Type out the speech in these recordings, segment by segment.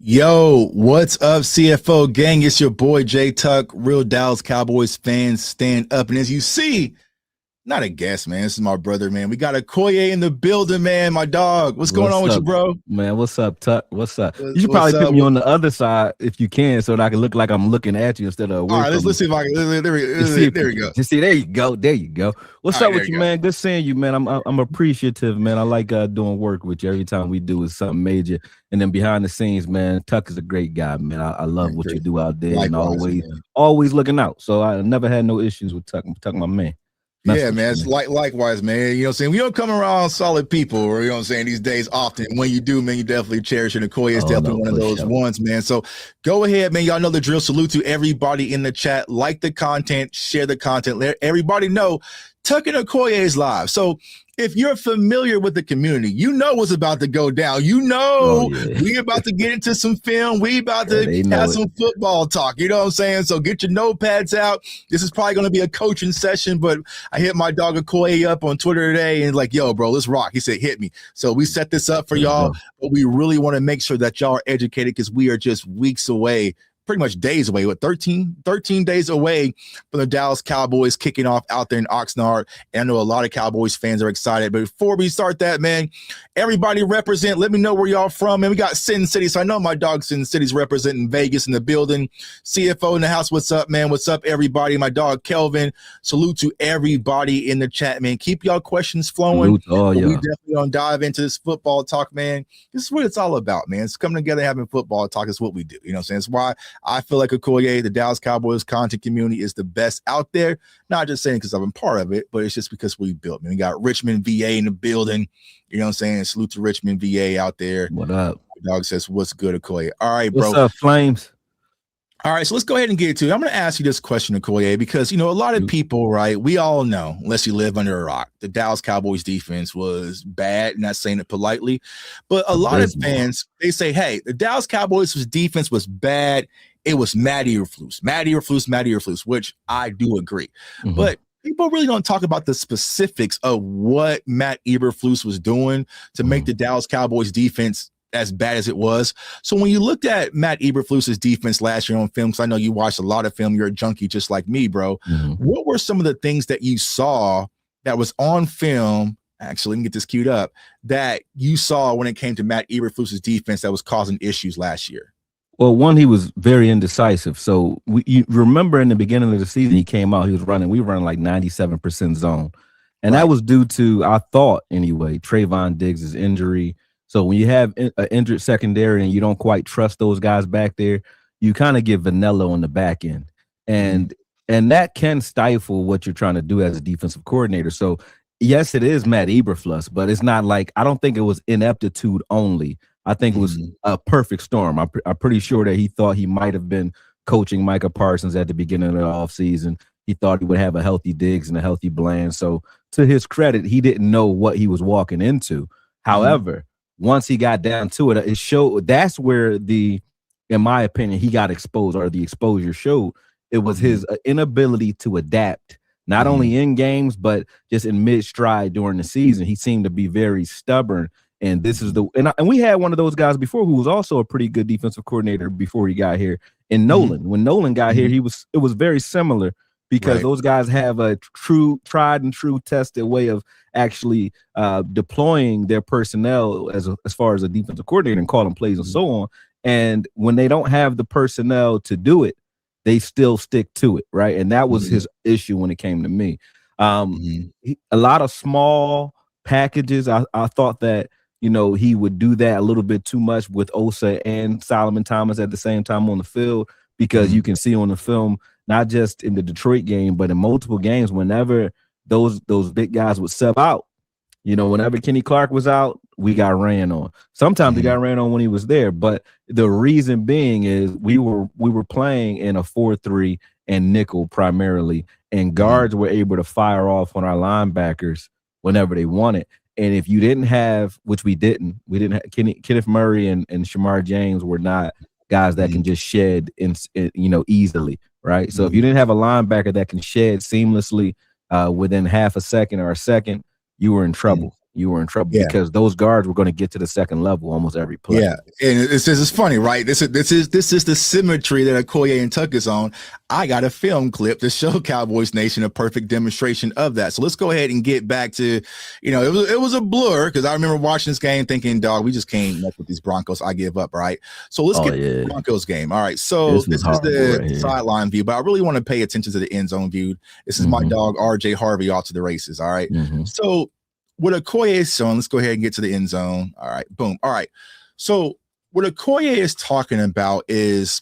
Yo, what's up, CFO gang? It's your boy J Tuck, real Dallas Cowboys fans. Stand up. And as you see, not a guest, man. This is my brother, man. We got Okoye in the building, man. My dog. What's going on with you, bro? Man, what's up, Tuck? What's up? You should probably put me on the other side if you can, so that I can look like I'm looking at you instead of away. All right, let's see if I can. There we go. You see, there you go. There you go. What's up with you, man? Good seeing you, man. I'm appreciative, man. I like doing work with you. Every time we do is something major. And then behind the scenes, man, Tuck is a great guy, man. I love what you do out there. Likewise, and always looking out. So I never had no issues with Tuck. Tuck, my man. Yeah, man. It's likewise, man. You know what I'm saying? We don't come around solid people, or you know what I'm saying, these days often. When you do, man, you definitely cherish it. Okoye is definitely one of those ones, man. So go ahead, man. Y'all know the drill. Salute to everybody in the chat. Like the content, share the content. Let everybody know Tuck and Okoye is live. So if you're familiar with the community, you know what's about to go down. You know we about to get into some film. We about to have some football talk. You know what I'm saying? So get your notepads out. This is probably going to be a coaching session, but I hit my dog Okoye up on Twitter today and like, yo, bro, let's rock. He said, hit me. So we set this up for y'all, but we really want to make sure that y'all are educated because we are just weeks away, pretty much days away, 13 days away from the Dallas Cowboys kicking off out there in Oxnard. And I know a lot of Cowboys fans are excited. But before we start that, man, everybody represent. Let me know where y'all from, man. We got Sin City. So I know my dog Sin City's representing Vegas in the building. CFO in the house. What's up, man? What's up, everybody? My dog Kelvin. Salute to everybody in the chat, man. Keep y'all questions flowing. We definitely gonna dive into this football talk, man. This is what it's all about, man. It's coming together, having football talk is what we do. You know what I'm saying? It's why I feel like Okoye, the Dallas Cowboys content community is the best out there. Not just saying because I've been part of it, but it's just because we built. Man, we got Richmond, VA in the building. You know what I'm saying? Salute to Richmond, VA out there. What up? My dog says, what's good, Okoye? All right, bro. What's up, Flames? All right, so let's go ahead and get to it. I'm going to ask you this question, Okoye, because, you know, a lot of people, right, we all know, unless you live under a rock, the Dallas Cowboys defense was bad, not saying it politely, but a lot of fans, they say, hey, the Dallas Cowboys defense was bad. It was Matt Eberflus, which I do agree. But people really don't talk about the specifics of what Matt Eberflus was doing to make the Dallas Cowboys defense as bad as it was. So when you looked at Matt Eberflus's defense last year on film, because I know you watched a lot of film, you're a junkie just like me, bro. What were some of the things that you saw that was on film? Actually, let me get this queued up, that you saw when it came to Matt Eberflus's defense that was causing issues last year. Well, one, he was very indecisive. So you remember in the beginning of the season, he came out, he was running, we were running like 97% zone. And that was due to, I thought anyway, Trayvon Diggs' injury. So when you have an injured secondary and you don't quite trust those guys back there, you kind of get vanilla on the back end. And that can stifle what you're trying to do as a defensive coordinator. So yes, it is Matt Eberflus, but it's not like, I don't think it was ineptitude only. I think it was a perfect storm. I'm pretty sure that he thought he might have been coaching Micah Parsons at the beginning of the offseason. He thought he would have a healthy Diggs and a healthy Bland. So to his credit, he didn't know what he was walking into. However, once he got down to it, it showed. That's where in my opinion, he got exposed, or the exposure showed. It was his inability to adapt, not only in games, but just in mid-stride during the season. He seemed to be very stubborn. And this is and we had one of those guys before who was also a pretty good defensive coordinator before he got here. In Nolan, when Nolan got here, it was very similar, because those guys have a tried and true tested way of actually deploying their personnel as far as a defensive coordinator and calling plays and so on. And when they don't have the personnel to do it, they still stick to it, right? And that was his issue when it came to me. A lot of small packages. I thought that, he would do that a little bit too much with Osa and Solomon Thomas at the same time on the field, because you can see on the film, not just in the Detroit game, but in multiple games, whenever those big guys would sub out, whenever Kenny Clark was out, we got ran on. Sometimes we got ran on when he was there, but the reason being is we were playing in a 4-3 and nickel primarily, and guards were able to fire off on our linebackers whenever they wanted. And if you didn't have, which we didn't have Kenneth Murray and Shamar James were not guys that can just shed easily, right? So if you didn't have a linebacker that can shed seamlessly within half a second or a second, you were in trouble. You were in trouble because those guards were going to get to the second level almost every play. Yeah, and it's funny, right? This is the symmetry that Okoye and Tuck is on. I got a film clip to show Cowboys Nation a perfect demonstration of that. So let's go ahead and get back to, it was a blur, because I remember watching this game thinking, dog, we just can't mess with these Broncos. I give up, right? So let's get to the Broncos game. All right, so this is the sideline view, but I really want to pay attention to the end zone view. This is my dog, RJ Harvey, off to the races. All right, so what Okoye is showing, let's go ahead and get to the end zone. All right, boom. All right. So what Okoye is talking about is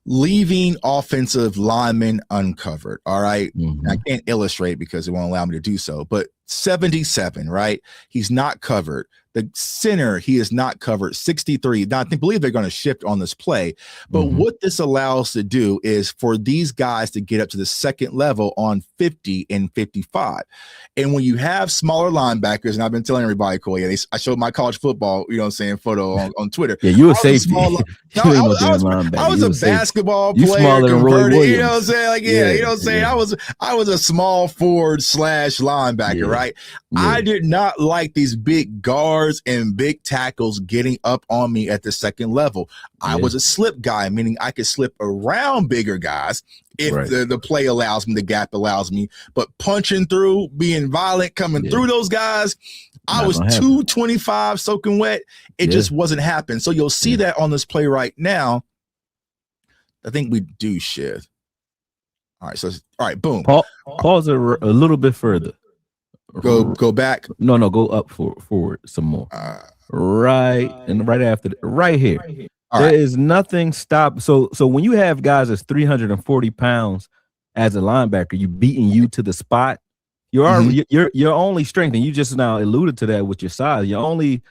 leaving offensive linemen uncovered. All right. I can't illustrate because it won't allow me to do so, but 77, right? He's not covered. The center, he is not covered. 63. Now, I believe they're going to shift on this play. But what this allows to do is for these guys to get up to the second level on 50 and 55. And when you have smaller linebackers, and I've been telling everybody, I showed my college football, photo on Twitter. Yeah, you were safety. I was a basketball player converted. You know what I'm saying? Like, you know what I'm saying? I was a small forward / linebacker, right? I did not like these big guards and big tackles getting up on me at the second level. I was a slip guy, meaning I could slip around bigger guys if the play allows me, the gap allows me. But punching through, being violent, coming through those guys, I was 225 soaking wet. It just wasn't happening. So you'll see that on this play right now. I think we do shift. All right, so all right, boom. Pause it a little bit further. Go back. No, go up forward some more. Right, and right after right here. There is nothing stop. So when you have guys that's 340 pounds as a linebacker, you beating you to the spot. Your only strength, and you just now alluded to that with your size. Your only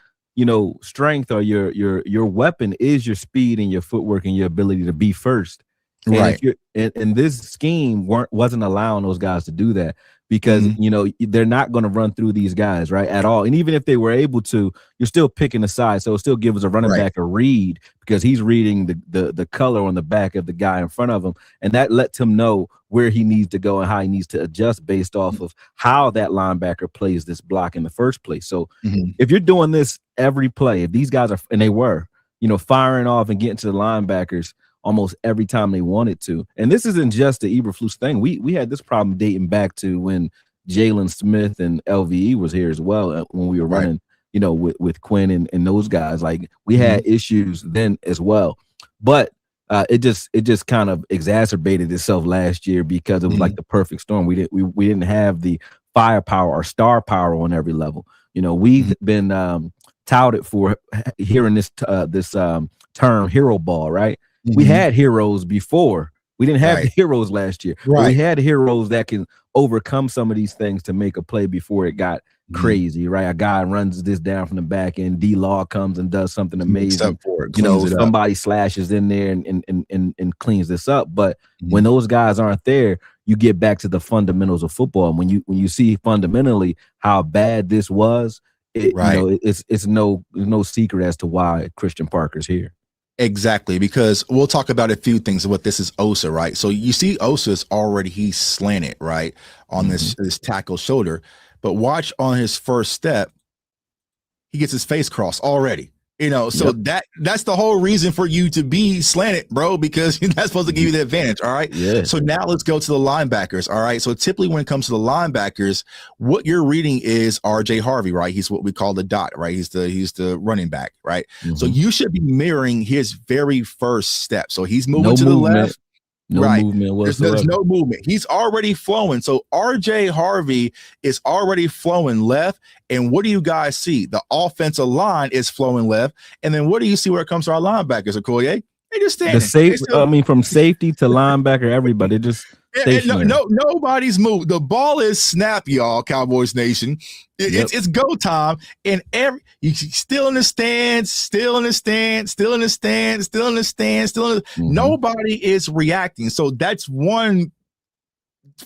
strength or your weapon is your speed and your footwork and your ability to be first. And and this scheme wasn't allowing those guys to do that. Because they're not going to run through these guys right at all, and even if they were able to, you're still picking a side, so it still gives a running back a read because he's reading the color on the back of the guy in front of him, and that lets him know where he needs to go and how he needs to adjust based off of how that linebacker plays this block in the first place. So if you're doing this every play, if these guys are, and they were, firing off and getting to the linebackers almost every time they wanted to. And this isn't just the Eberflus thing. We had this problem dating back to when Jalen Smith and LVE was here as well, when we were running, with Quinn and those guys. Like, we had issues then as well. But it just kind of exacerbated itself last year because it was like the perfect storm. We didn't have the firepower or star power on every level. You know, we've been touted for hearing this term hero ball, right? We had heroes before. We didn't have the heroes last year. But we had heroes that can overcome some of these things to make a play before it got crazy, right? A guy runs this down from the back end, D-Law comes and does something amazing. You know, somebody slashes in there and cleans this up. But when those guys aren't there, you get back to the fundamentals of football. And when you see fundamentally how bad this was, you know, it's no secret as to why Christian Parker's here. Exactly, because we'll talk about a few things of what this is Osa, right? So you see Osa's already, he's slanted, right, on this tackle shoulder. But watch on his first step, he gets his face crossed already. You know, so that's the whole reason for you to be slanted, bro, because that's supposed to give you the advantage. All right. Yeah. So now let's go to the linebackers. All right. So typically when it comes to the linebackers, what you're reading is RJ Harvey, right? He's what we call the dot, right? He's the running back, right? So you should be mirroring his very first step. So he's moving to the left. No movement whatsoever. There's no movement. He's already flowing. So RJ Harvey is already flowing left. And what do you guys see? The offensive line is flowing left. And then what do you see where it comes to our linebackers, Okoye? They just standing. From safety to linebacker, everybody just nobody's moved. The ball is snapped, y'all, Cowboys Nation. It's go time. And you still in the stands, nobody is reacting. So that's one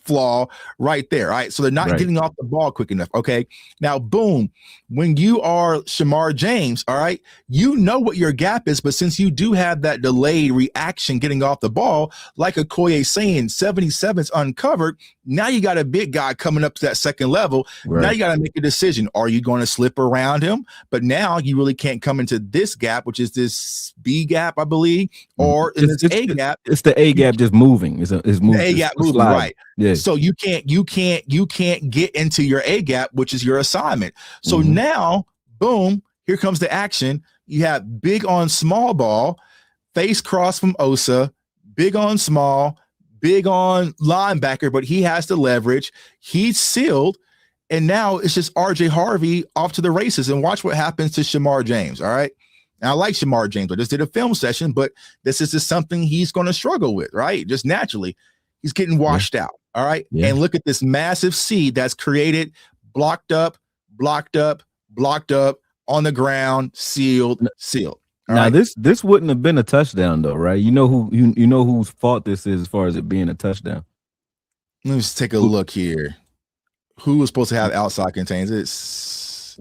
flaw right there. All right. So they're not getting off the ball quick enough. Okay. Now, boom, when you are Shamar James, all right, you know what your gap is, but since you do have that delayed reaction getting off the ball, like Okoye saying, 77's uncovered. Now you got a big guy coming up to that second level. Now you got to make a decision. Are you going to slip around him? But now you really can't come into this gap, which is this B gap, I believe, or it's A gap. It's the A gap just moving. It's moving. The A gap moving, right? Yeah. So you can't get into your A gap, which is your assignment. So now, boom, here comes the action. You have big on small ball, face cross from Osa, big on small, big on linebacker, but he has to leverage. He's sealed. And now it's just RJ Harvey off to the races. And watch what happens to Shamar James. All right. And I like Shamar James. I just did a film session, but this is just something he's going to struggle with, right? Just naturally. He's getting washed out. All right. And look at this massive seed that's created, blocked up on the ground, sealed. All now this wouldn't have been a touchdown though, right? You know whose fault this is as far as it being a touchdown. Let's take a look here. Who was supposed to have outside contains it?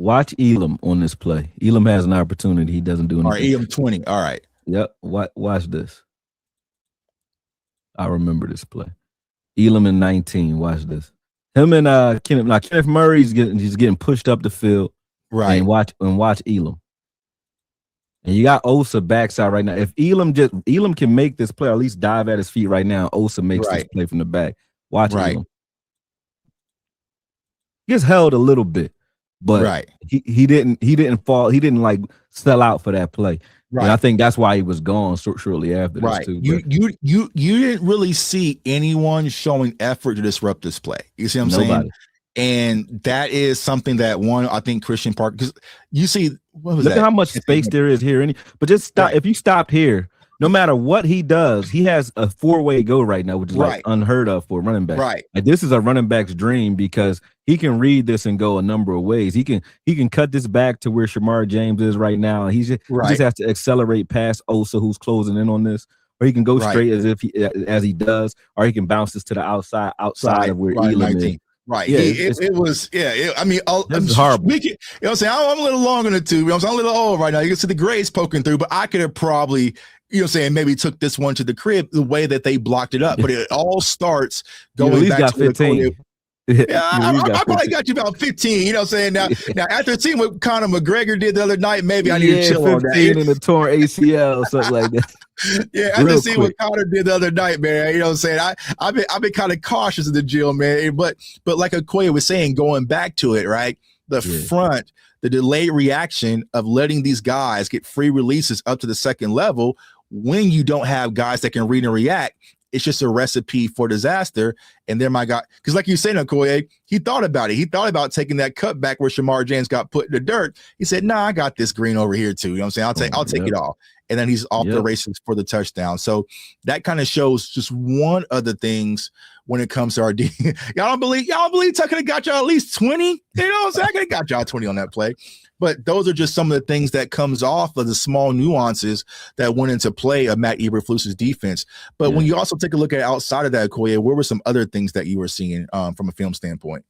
Watch Elam on this play. Elam has an opportunity. He doesn't do anything. All right, Elam 20. All right. Yep. Watch this. I remember this play. Elam in 19. Watch this. Him and Kenneth Murray's getting pushed up the field. Right. And watch Elam. And you got Osa backside right now. If Elam can make this play, or at least dive at his feet right now, Osa makes this play from the back. Watch Elam. He gets held a little bit, but he didn't fall. He didn't like sell out for that play. Right. And I think that's why he was gone shortly after this too. You didn't really see anyone showing effort to disrupt this play. You see what I'm saying? And that is something that I think Christian Parker, because you see, look at how much space there is here. But just stop. If you stop here, no matter what he does, he has a 4-way go right now, which is like unheard of for a running back. Right. Like, this is a running back's dream because he can read this and go a number of ways. He can cut this back to where Shamar James is right now. He just has to accelerate past Osa, who's closing in on this, or he can go straight as he does, or he can bounce this to the outside of where Elam is. Right. Yeah, it was. I mean, it's horrible. You know what I'm saying? I'm a little long in the tube. You know what I'm saying? I'm a little old right now. You can see the grades poking through, but I could have probably, you know what I'm saying, maybe took this one to the crib the way that they blocked it up. But it all starts going back to 15. I probably got you about 15. You know what I'm saying? Now after seeing what Conor McGregor did the other night, maybe I need to chill on that. 15 in a torn ACL, something like that. Yeah, after seeing what Conor did the other night, man, you know what I'm saying? I've been kind of cautious in the gym, man. But like Okoye was saying, going back to it, right? The delayed reaction of letting these guys get free releases up to the second level when you don't have guys that can read and react. it's just a recipe for disaster. And then my guy, because like you say, Okoye, he thought about it. He thought about taking that cut back where Shamar James got put in the dirt. He said, "Nah, I got this green over here too. You know what I'm saying? I'll take it all." And then he's off the races for the touchdown. So that kind of shows just one of the things when it comes to our D. y'all don't believe Tucker could have got y'all at least 20. You know what I'm saying? I could have got y'all 20 on that play. But those are just some of the things that comes off of the small nuances that went into play of Matt Eberflus's defense. But when you also take a look at outside of that, Okoye, what were some other things that you were seeing from a film standpoint?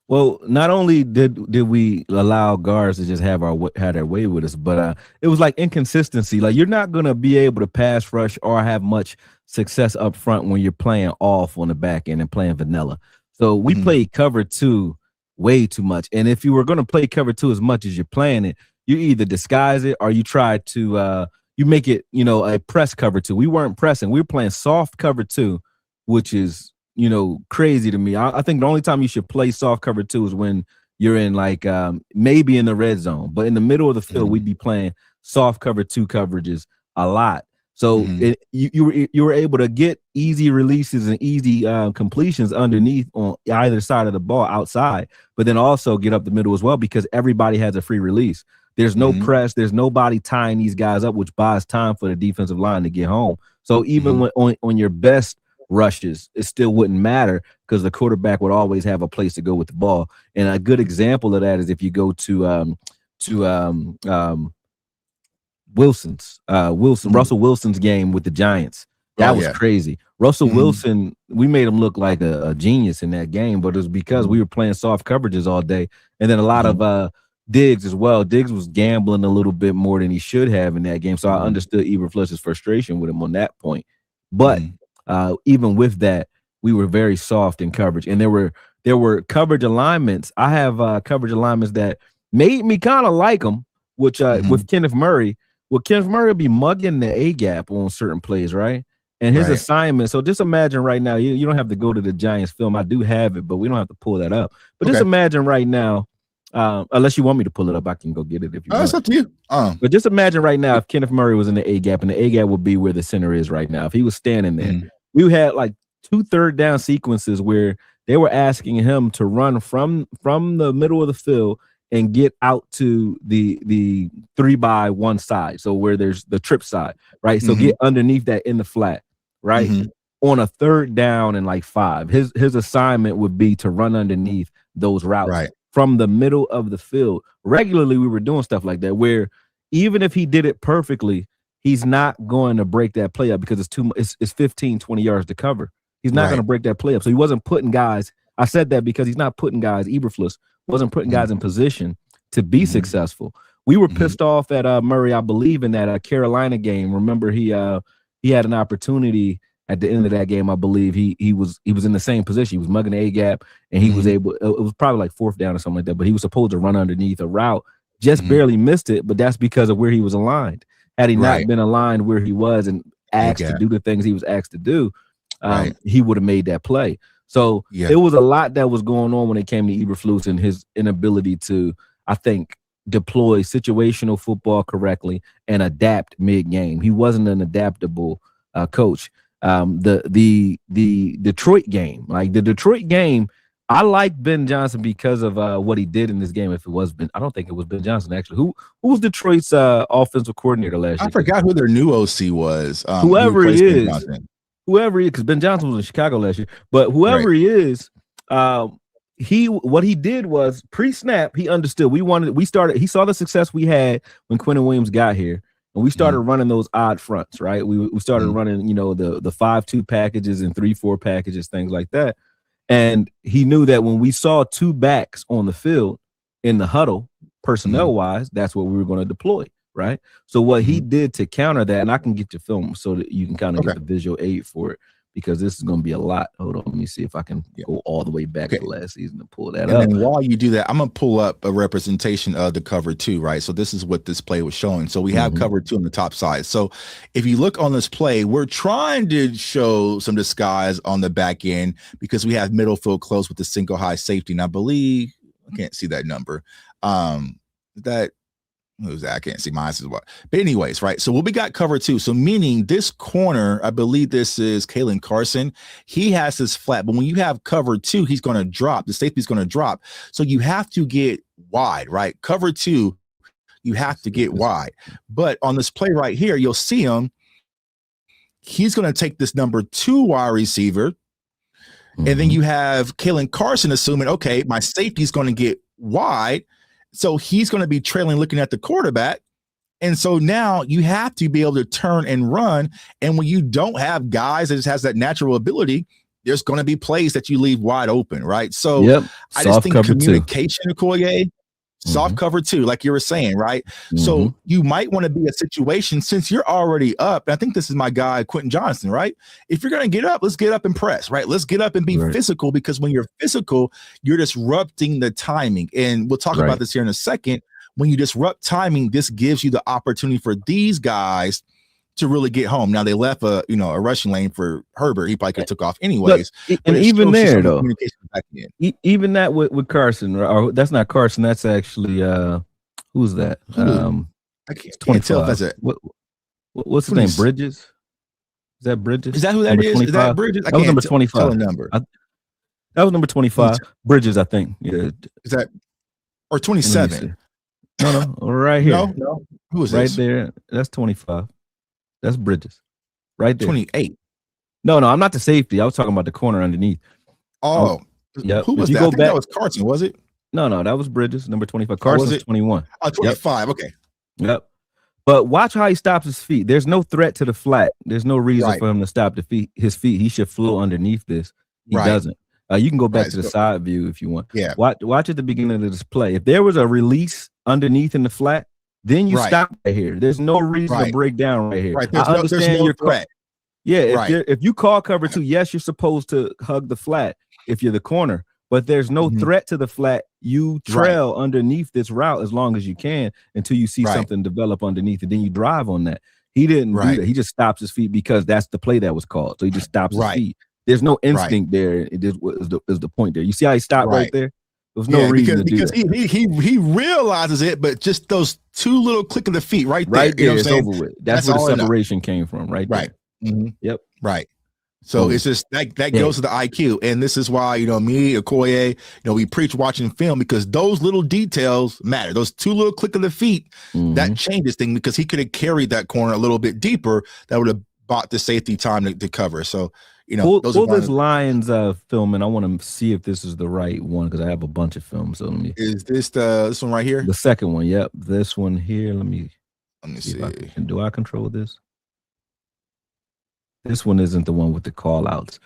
Well, not only did we allow guards to just have their way with us, but it was like inconsistency. Like, you're not going to be able to pass rush or have much success up front when you're playing off on the back end and playing vanilla. So we played cover 2 way too much. And if you were going to play cover 2 as much as you're playing it, you either disguise it or you try to you make it, a press cover 2. We weren't pressing. We were playing soft cover 2, which is crazy to me. I think the only time you should play soft cover 2 is when you're in like maybe in the red zone, but in the middle of the field, we'd be playing soft cover 2 coverages a lot. So you were able to get easy releases and easy completions underneath on either side of the ball outside, but then also get up the middle as well because everybody has a free release. There's no press. There's nobody tying these guys up, which buys time for the defensive line to get home. So even when on your best rushes, it still wouldn't matter because the quarterback would always have a place to go with the ball. And a good example of that is if you go to Russell Wilson's game with the Giants. That was crazy. Russell Wilson, we made him look like a genius in that game, but it was because we were playing soft coverages all day. And then a lot of Diggs as well. Diggs was gambling a little bit more than he should have in that game. So I understood Eberflus's frustration with him on that point. But even with that, we were very soft in coverage. And there were coverage alignments. I have coverage alignments that made me kind of like them, which with Kenneth Murray. Well, Kenneth Murray will be mugging the A-gap on certain plays, right? And his assignment. So just imagine right now, you don't have to go to the Giants film. I do have it, but we don't have to pull that up. But just imagine right now, unless you want me to pull it up, I can go get it if you want. It's up to you. But just imagine right now if Kenneth Murray was in the A-gap, and the A-gap would be where the center is right now. If he was standing there, we had like 2 third down sequences where they were asking him to run from the middle of the field and get out to the 3-by-1 side. So where there's the trip side, right? So get underneath that in the flat, right? On a 3rd down and like 5. His assignment would be to run underneath those routes from the middle of the field. Regularly, we were doing stuff like that where even if he did it perfectly, he's not going to break that play up because it's 15, 20 yards to cover. He's not going to break that play up. So he wasn't putting guys. I said that because he's not putting guys. Eberflus wasn't putting guys in position to be successful. We were pissed off at Murray, I believe, in that Carolina game. Remember, he had an opportunity at the end of that game. I believe he was in the same position. He was mugging the A-gap, and he was able. It was probably like 4th down or something like that. But he was supposed to run underneath a route, just barely missed it. But that's because of where he was aligned. Had he not been aligned where he was and asked to do the things he was asked to do, he would have made that play. So it was a lot that was going on when it came to Eberflus and his inability to, I think, deploy situational football correctly and adapt mid-game. He wasn't an adaptable coach. The Detroit game, I like Ben Johnson because of what he did in this game. If it was Ben, I don't think it was Ben Johnson actually. Who was Detroit's offensive coordinator last year? I forgot who their new OC was. Whoever he is. Whoever he is, because Ben Johnson was in Chicago last year, but whoever he is, what he did was pre-snap, he understood. He saw the success we had when Quentin Williams got here, and we started running those odd fronts, right? We started running, the 5-2 packages and 3-4 packages, things like that. And he knew that when we saw 2 backs on the field in the huddle, personnel-wise, that's what we were going to deploy. Right. So what he did to counter that, and I can get your film so that you can kind of get the visual aid for it, because this is going to be a lot. Hold on. Let me see if I can go all the way back to last season and pull that up. And then while you do that, I'm going to pull up a representation of the cover 2. Right. So this is what this play was showing. So we have cover 2 on the top side. So if you look on this play, we're trying to show some disguise on the back end because we have middle field close with the single high safety. And I believe I can't see that number. That Who's that? I can't see mine as well. But anyways, right. So what we got cover 2. So meaning this corner, I believe this is Kalen Carson. He has his flat, but when you have cover 2, he's going to drop. The safety's going to drop. So you have to get wide, right? Cover 2, you have to get wide. But on this play right here, you'll see him. He's going to take this number 2 wide receiver. And then you have Kalen Carson assuming, okay, my safety's going to get wide. So he's going to be trailing, looking at the quarterback. And so now you have to be able to turn and run. And when you don't have guys that just has that natural ability, there's going to be plays that you leave wide open, right? So I just think communication, Okoye, soft cover 2, like you were saying, right? So you might want to be a situation since you're already up. And I think this is my guy, Quentin Johnson, right? If you're going to get up, let's get up and press, right? Let's get up and be physical, because when you're physical, you're disrupting the timing. And we'll talk about this here in a second. When you disrupt timing, this gives you the opportunity for these guys to really get home. Now they left a rushing lane for Herbert. He probably could have took off anyways. And even there though, even that with Carson, or that's not Carson. That's actually who's that? I can't tell if that's it. What's his name? Bridges? Is that Bridges? Is that who that is? Is that Bridges? That was number 25. Number. That was number 25. Bridges, I think. Yeah. Is that or 27? No, right here. No. Who is right this? there? That's 25. That's Bridges. Right there. 28. No, I'm not the safety. I was talking about the corner underneath. Oh, yeah. Who was that? I think that was Carson, was it? No, that was Bridges, number 25. Carson's 21. Oh, 25. Yep. Okay. Yep. But watch how he stops his feet. There's no threat to the flat. There's no reason for him to stop his feet. He should flow underneath this. He doesn't. You can go back to the side view if you want. Yeah. Watch at the beginning of this play. If there was a release underneath in the flat, then you stop right here. There's no reason to break down right here. Right. I understand your threat. Yeah. If you call cover 2, yes, you're supposed to hug the flat if you're the corner, but there's no threat to the flat. You trail underneath this route as long as you can until you see something develop underneath, and then you drive on that. He didn't do that. He just stops his feet because that's the play that was called. So he just stops his feet. There's no instinct there. It is the point there. You see how he stopped right there? There's no reason to do that. He realizes it, but just those 2 little click of the feet right there. Right there, it's over with. That's where the separation came from, right there. Right. Yep. Right. So it's just that goes to the IQ. And this is why, me, Okoye, we preach watching film, because those little details matter. Those 2 little click of the feet, that changes things, because he could have carried that corner a little bit deeper. That would have bought the safety time to cover. So, pull this Lions film, and I want to see if this is the right one, because I have a bunch of films. So is this this one right here? The second one. Yep. This one here. Let me see. Do I control this? This one isn't the one with the call outs,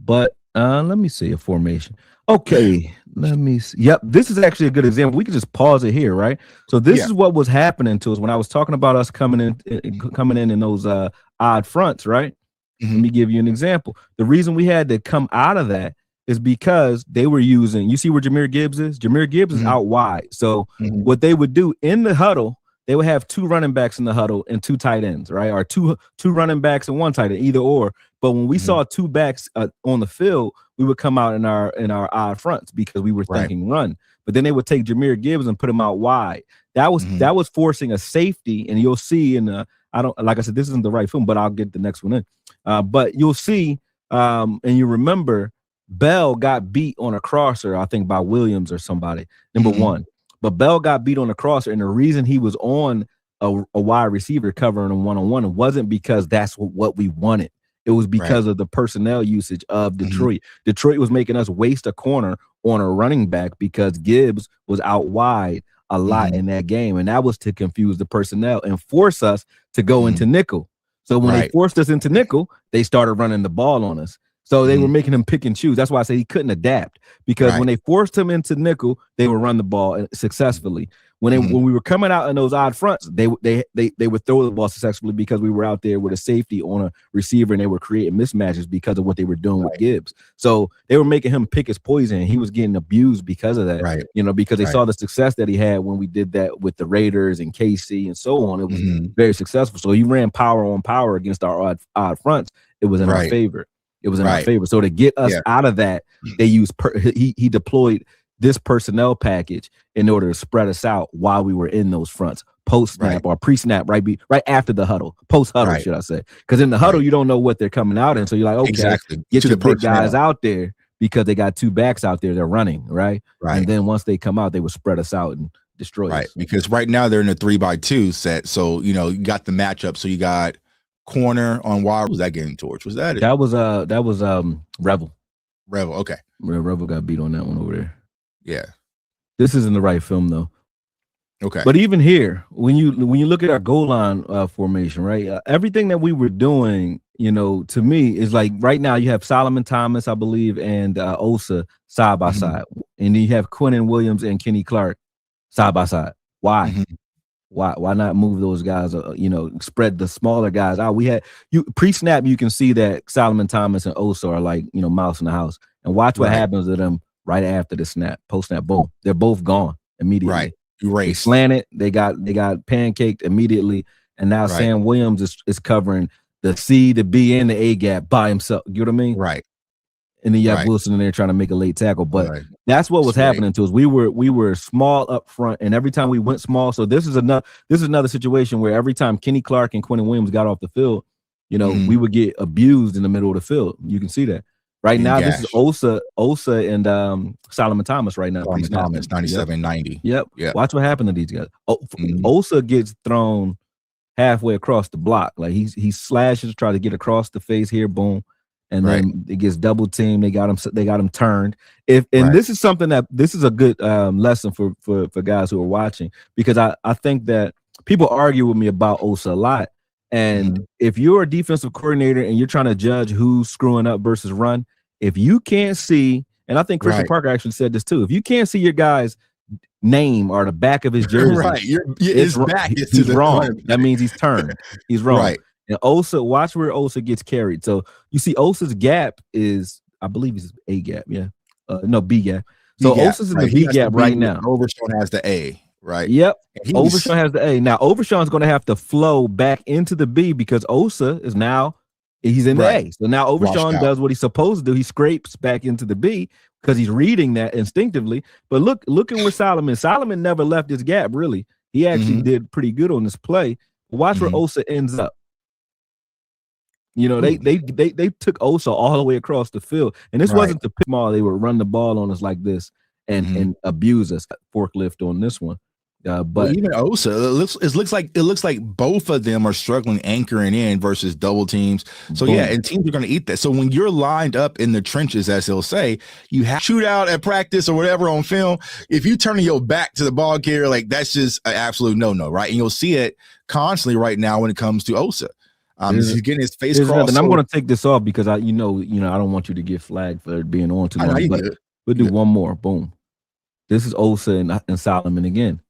but let me see a formation. Okay, let me see. Yep, this is actually a good example. We can just pause it here, right? So this is what was happening to us when I was talking about us coming in those odd fronts, right? Let me give you an example. The reason we had to come out of that is because they were using, you see where Jahmyr Gibbs is? Jahmyr Gibbs is out wide. So what they would do in the huddle, they would have 2 running backs in the huddle and 2 tight ends, right? Or two running backs and 1 tight end, either or. But when we saw 2 backs on the field, we would come out in our odd fronts because we were thinking run. But then they would take Jahmyr Gibbs and put him out wide. That was forcing a safety, and you'll see in like I said, this isn't the right film, but I'll get the next one in. But you'll see, and you remember, Bell got beat on a crosser, I think by Williams or somebody, number 1. But Bell got beat on a crosser, and the reason he was on a wide receiver covering him one-on-one wasn't because that's what we wanted. It was because of the personnel usage of Detroit. Detroit was making us waste a corner on a running back because Gibbs was out wide a lot in that game, and that was to confuse the personnel and force us to go into nickel. So when they forced us into nickel, they started running the ball on us. So they were making him pick and choose. That's why I say he couldn't adapt, because when they forced him into nickel, they would run the ball successfully. When we were coming out in those odd fronts, they would throw the ball successfully because we were out there with a safety on a receiver, and they were creating mismatches because of what they were doing with Gibbs. So they were making him pick his poison, and he was getting abused because of that. Because they saw the success that he had when we did that with the Raiders and KC and so on. It was very successful. So he ran power on power against our odd fronts. It was in our favor. It was in our favor. So to get us out of that, they used he deployed this personnel package in order to spread us out while we were in those fronts. post snap or pre snap, right after the huddle, post huddle, should I say? Because in the huddle, you don't know what they're coming out in, so you're like, okay, get your big guys out there because they got two backs out there, they're running, right? And then once they come out, they will spread us out and destroy us. Because right now they're in a 3-by-2 set, so you know you got the matchup. So you got corner on wide. What was that getting towards? Was that it? That was Rebel. Okay. Rebel got beat on that one over there. Yeah. This isn't the right film though. Okay. But even here, when you look at our goal line formation, right? Everything that we were doing, you know, to me is like right now you have Solomon Thomas, I believe, and Osa side by side, and then you have Quinnen Williams and Kenny Clark side by side. Why? Why not move those guys? You know, spread the smaller guys out. We had pre-snap. You can see that Solomon Thomas and Osa are like, you know, mouse in the house. And watch what happens to them right after the snap, post snap, boom, they're both gone immediately. Right. They slanted, they got pancaked immediately, and now Sam Williams is covering the C, the B, and the A gap by himself. You know what I mean? Right. And then you have Wilson in there trying to make a late tackle. But that's what was happening to us. We were small up front, and every time we went small. So this is another situation where every time Kenny Clark and Quinnen Williams got off the field, you know, we would get abused in the middle of the field. You can see that. Right now, this is Osa and Solomon Thomas right now. Solomon Thomas, 97, 90. Yep. Watch what happened to these guys. Osa gets thrown halfway across the block. Like he slashes, try to get across the face here, boom. And then it gets double teamed. They got him turned. This is something this is a good lesson for guys who are watching, because I think that people argue with me about Osa a lot. And if you're a defensive coordinator and you're trying to judge who's screwing up versus run, if you can't see, and I think Christian Parker actually said this too, if you can't see your guy's name or the back of his jersey, his back he's wrong. That means he's turned. He's wrong. Right. And Osa, watch where Osa gets carried. So you see Osa's gap is, I believe it's A gap. Yeah. No, B gap. So Osa's in the B gap right now. Overshown has the A. Right. Yep. Overshawn has the A. Now Overshawn's going to have to flow back into the B because Osa is now he's in the A. So now Overshawn does what he's supposed to do. He scrapes back into the B because he's reading that instinctively. But look at where Solomon never left his gap. Really, he actually did pretty good on this play. Watch where Osa ends up. You know, they took Osa all the way across the field, and this wasn't the pick ball. They would run the ball on us like this and abuse us. Forklift on this one. But even Osa, it looks like both of them are struggling anchoring in versus double teams. So and teams are going to eat that. So when you're lined up in the trenches, as he'll say, you have shoot out at practice or whatever on film. If you turn your back to the ball carrier, like that's just an absolute no, right? And you'll see it constantly right now when it comes to Osa. He's getting his face crossed. And I'm going to take this off because I don't want you to get flagged for being on too long. But we'll do one more. Boom. This is Osa and Solomon again.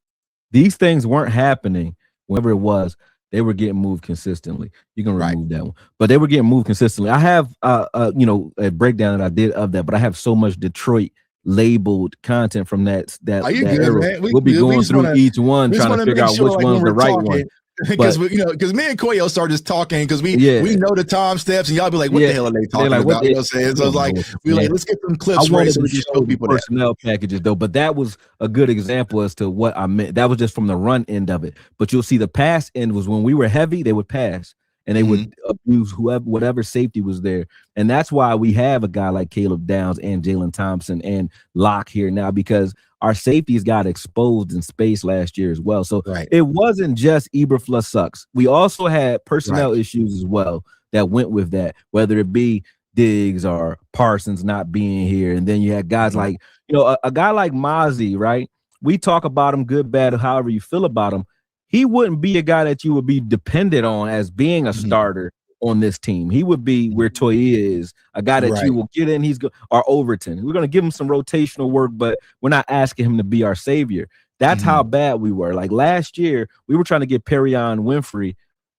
These things weren't happening whenever it was. They were getting moved consistently. You can remove that one, but they were getting moved consistently. I have, a breakdown that I did of that, but I have so much Detroit labeled content from that era. We'll be going through each one, trying to figure out which one's the right one. Because because me and Koyo started just talking because we know the time steps and y'all be like, what the hell are they talking about? You know what I'm saying? So it's like let's get some clips ready so we can show people personnel packages though. But that was a good example as to what I meant. That was just from the run end of it. But you'll see the pass end was when we were heavy, they would pass and they would abuse whatever safety was there. And that's why we have a guy like Caleb Downs and Jalen Thompson and Locke here now, because our safeties got exposed in space last year as well. So it wasn't just Eberflus sucks. We also had personnel issues as well that went with that, whether it be Diggs or Parsons not being here. And then you had guys like, a guy like Mozzie, right? We talk about him good, bad, or however you feel about him. He wouldn't be a guy that you would be dependent on as being a starter on this team. He would be where Toye is, a guy that you will get in. Or Overton. We're going to give him some rotational work, but we're not asking him to be our savior. That's how bad we were. Like last year, we were trying to get Perion Winfrey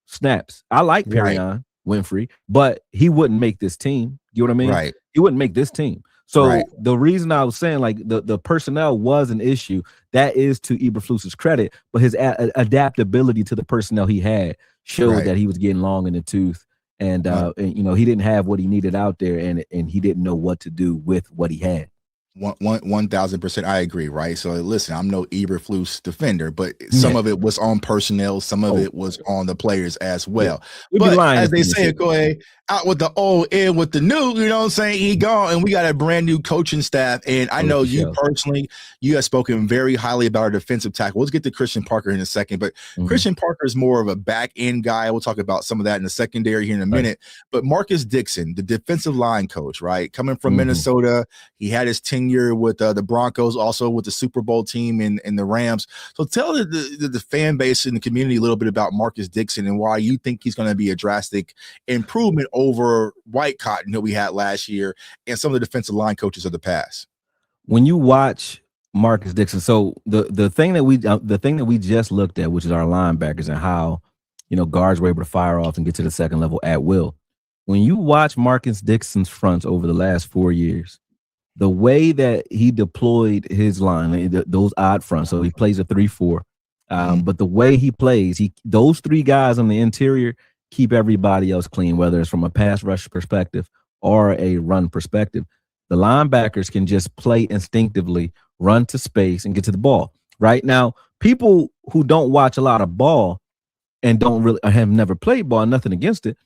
snaps. I like Perion Winfrey, but he wouldn't make this team. You know what I mean? Right. He wouldn't make this team. So the reason I was saying like the personnel was an issue, that is to Eberflus's credit, but his adaptability to the personnel he had showed that he was getting long in the tooth. And he didn't have what he needed out there, and he didn't know what to do with what he had. 1000%. I agree. Right. So listen, I'm no Eberflus defender, but some of it was on personnel, some of it was on the players as well. We'd but as they say, go ahead, out with the old, in with the new. You know what I'm saying? He gone, and we got a brand new coaching staff. And I know you personally, you have spoken very highly about our defensive tackle. Let's get to Christian Parker in a second, but Christian Parker is more of a back end guy. We'll talk about some of that in the secondary here in a minute. But Marcus Dixon, the defensive line coach, right, coming from Minnesota, he had his tenure with the Broncos, also with the Super Bowl team and the Rams. So tell the fan base and the community a little bit about Marcus Dixon and why you think he's going to be a drastic improvement over White Cotton that we had last year and some of the defensive line coaches of the past. When you watch Marcus Dixon, so the thing that we just looked at, which is our linebackers and how guards were able to fire off and get to the second level at will. When you watch Marcus Dixon's fronts over the last 4 years, the way that he deployed his line, those odd fronts, so he plays a 3-4, but the way he plays, those three guys on the interior keep everybody else clean, whether it's from a pass rush perspective or a run perspective. The linebackers can just play instinctively, run to space, and get to the ball. Right now, people who don't watch a lot of ball and have never played ball, nothing against it,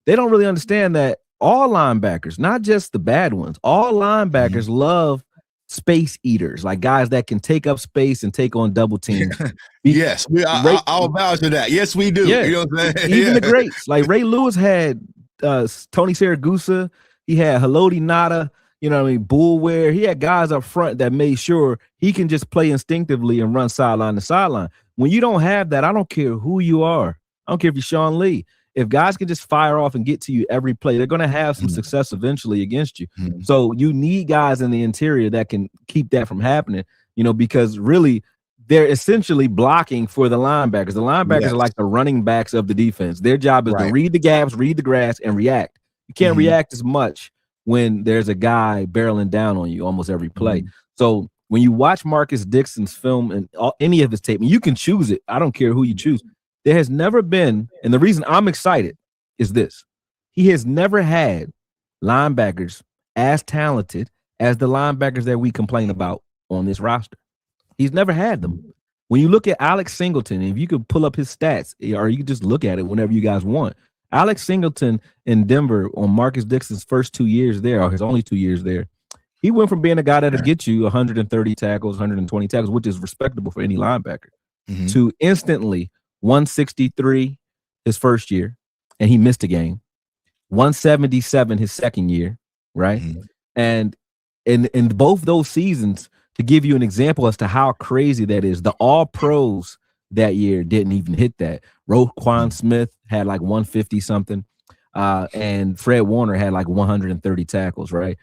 they don't really understand that all linebackers, not just the bad ones, all linebackers love space eaters, like guys that can take up space and take on double teams. Yes, I'll vouch for that. Yes, we do. Yeah. You know what I'm saying? Even the greats, like Ray Lewis had Tony Siragusa, he had Haloti Ngata, Bullware. He had guys up front that made sure he can just play instinctively and run sideline to sideline. When you don't have that, I don't care who you are. I don't care if you're Sean Lee. If guys can just fire off and get to you every play, they're going to have some success eventually against you. So you need guys in the interior that can keep that from happening, because really they're essentially blocking for the linebackers. The linebackers are like the running backs of the defense. Their job is to read the gaps, read the grass, and react. You can't react as much when there's a guy barreling down on you almost every play. So when you watch Marcus Dixon's film and any of his tape, and you can choose it. I don't care who you choose. There has never been, and the reason I'm excited is this. He has never had linebackers as talented as the linebackers that we complain about on this roster. He's never had them. When you look at Alex Singleton, if you could pull up his stats, or you could just look at it whenever you guys want. Alex Singleton in Denver on Marcus Dixon's first 2 years there, or his only 2 years there, he went from being a guy that'll get you 130 tackles, 120 tackles, which is respectable for any linebacker, to instantly 163 his first year, and he missed a game. 177 his second year, right? And in both those seasons, to give you an example as to how crazy that is, the All-Pros that year didn't even hit that. Roquan Smith had like 150 something, and Fred Warner had like 130 tackles, right?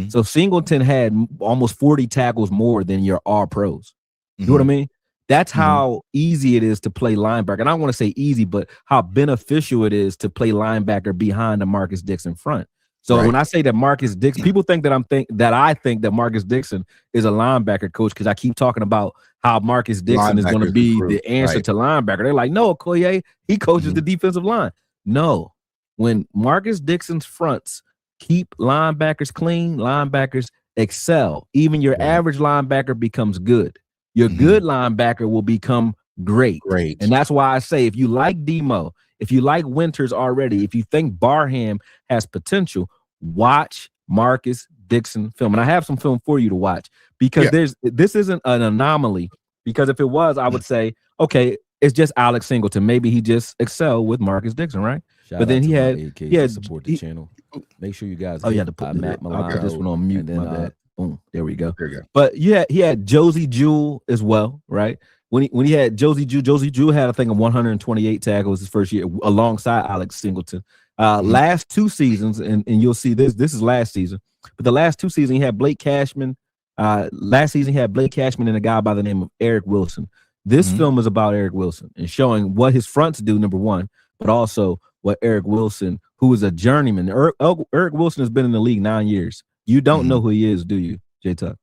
So Singleton had almost 40 tackles more than your All-Pros. You know what I mean? That's how easy it is to play linebacker. And I don't want to say easy, but how beneficial it is to play linebacker behind the Marcus Dixon front. So when I say that Marcus Dixon, people think that I think that Marcus Dixon is a linebacker coach because I keep talking about how Marcus Dixon is going to be the answer to linebacker. They're like, no, Okoye, he coaches the defensive line. No, when Marcus Dixon's fronts keep linebackers clean, linebackers excel. Even your average linebacker becomes good. Your good linebacker will become great. And that's why I say, if you like Demo, if you like Winters already, if you think Barham has potential, watch Marcus Dixon film. And I have some film for you to watch because this isn't an anomaly. Because if it was, I would say, okay, it's just Alex Singleton. Maybe he just excelled with Marcus Dixon, right? But then he had support the channel. Make sure you guys. Oh, yeah, to put Matt Milano. I just went on mute. Then boom, there we go. But he had Josie Jewell as well, right? When he had Josie Jewell had, I think, 128 tackles his first year alongside Alex Singleton. Last two seasons, and you'll see this is last season, but the last two seasons he had Blake Cashman. Last season he had Blake Cashman and a guy by the name of Eric Wilson. This film is about Eric Wilson and showing what his fronts do, number one, but also what Eric Wilson, who is a journeyman. Eric Wilson has been in the league 9 years. You don't know who he is, do you, J Tuck?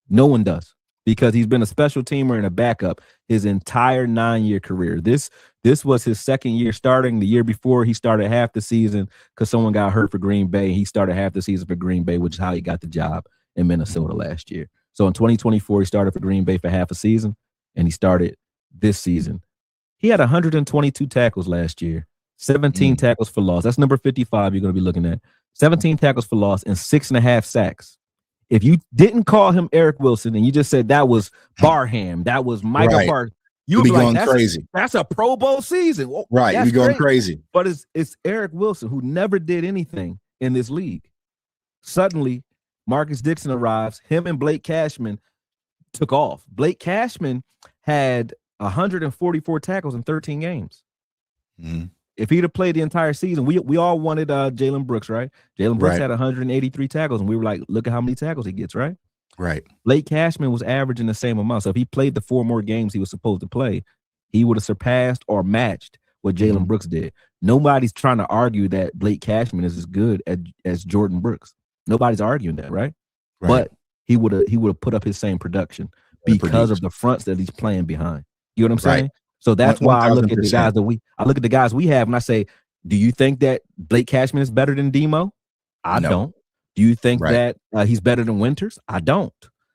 No one does, because he's been a special teamer and a backup his entire 9-year career. This was his second year starting. The year before, he started half the season because someone got hurt for Green Bay. He started half the season for Green Bay, which is how he got the job. in Minnesota last year. So in 2024, he started for Green Bay for half a season, and he started this season. He had 122 tackles last year, 17 tackles for loss. That's number 55 you're going to be looking at. 17 tackles for loss and 6.5 sacks. If you didn't call him Eric Wilson and you just said that was Barham, that was Michael Park, you'd be like, that's crazy. That's a Pro Bowl season. Well, right. You're going crazy. But it's Eric Wilson, who never did anything in this league. Suddenly, Marcus Dixon arrives. Him and Blake Cashman took off. Blake Cashman had 144 tackles in 13 games. If he'd have played the entire season, we all wanted Jalen Brooks, right? Jalen Brooks had 183 tackles, and we were like, look at how many tackles he gets, right? Right. Blake Cashman was averaging the same amount. So if he played the 4 more games he was supposed to play, he would have surpassed or matched what Jalen Brooks did. Nobody's trying to argue that Blake Cashman is as good as Jordan Brooks. Nobody's arguing that, right? But he would have put up his same production because of the fronts that he's playing behind. You know what I'm saying? Right. So that's why I look at the guys I look at the guys we have and I say, do you think that Blake Cashman is better than Demo? I don't. Do you think that he's better than Winters? I don't.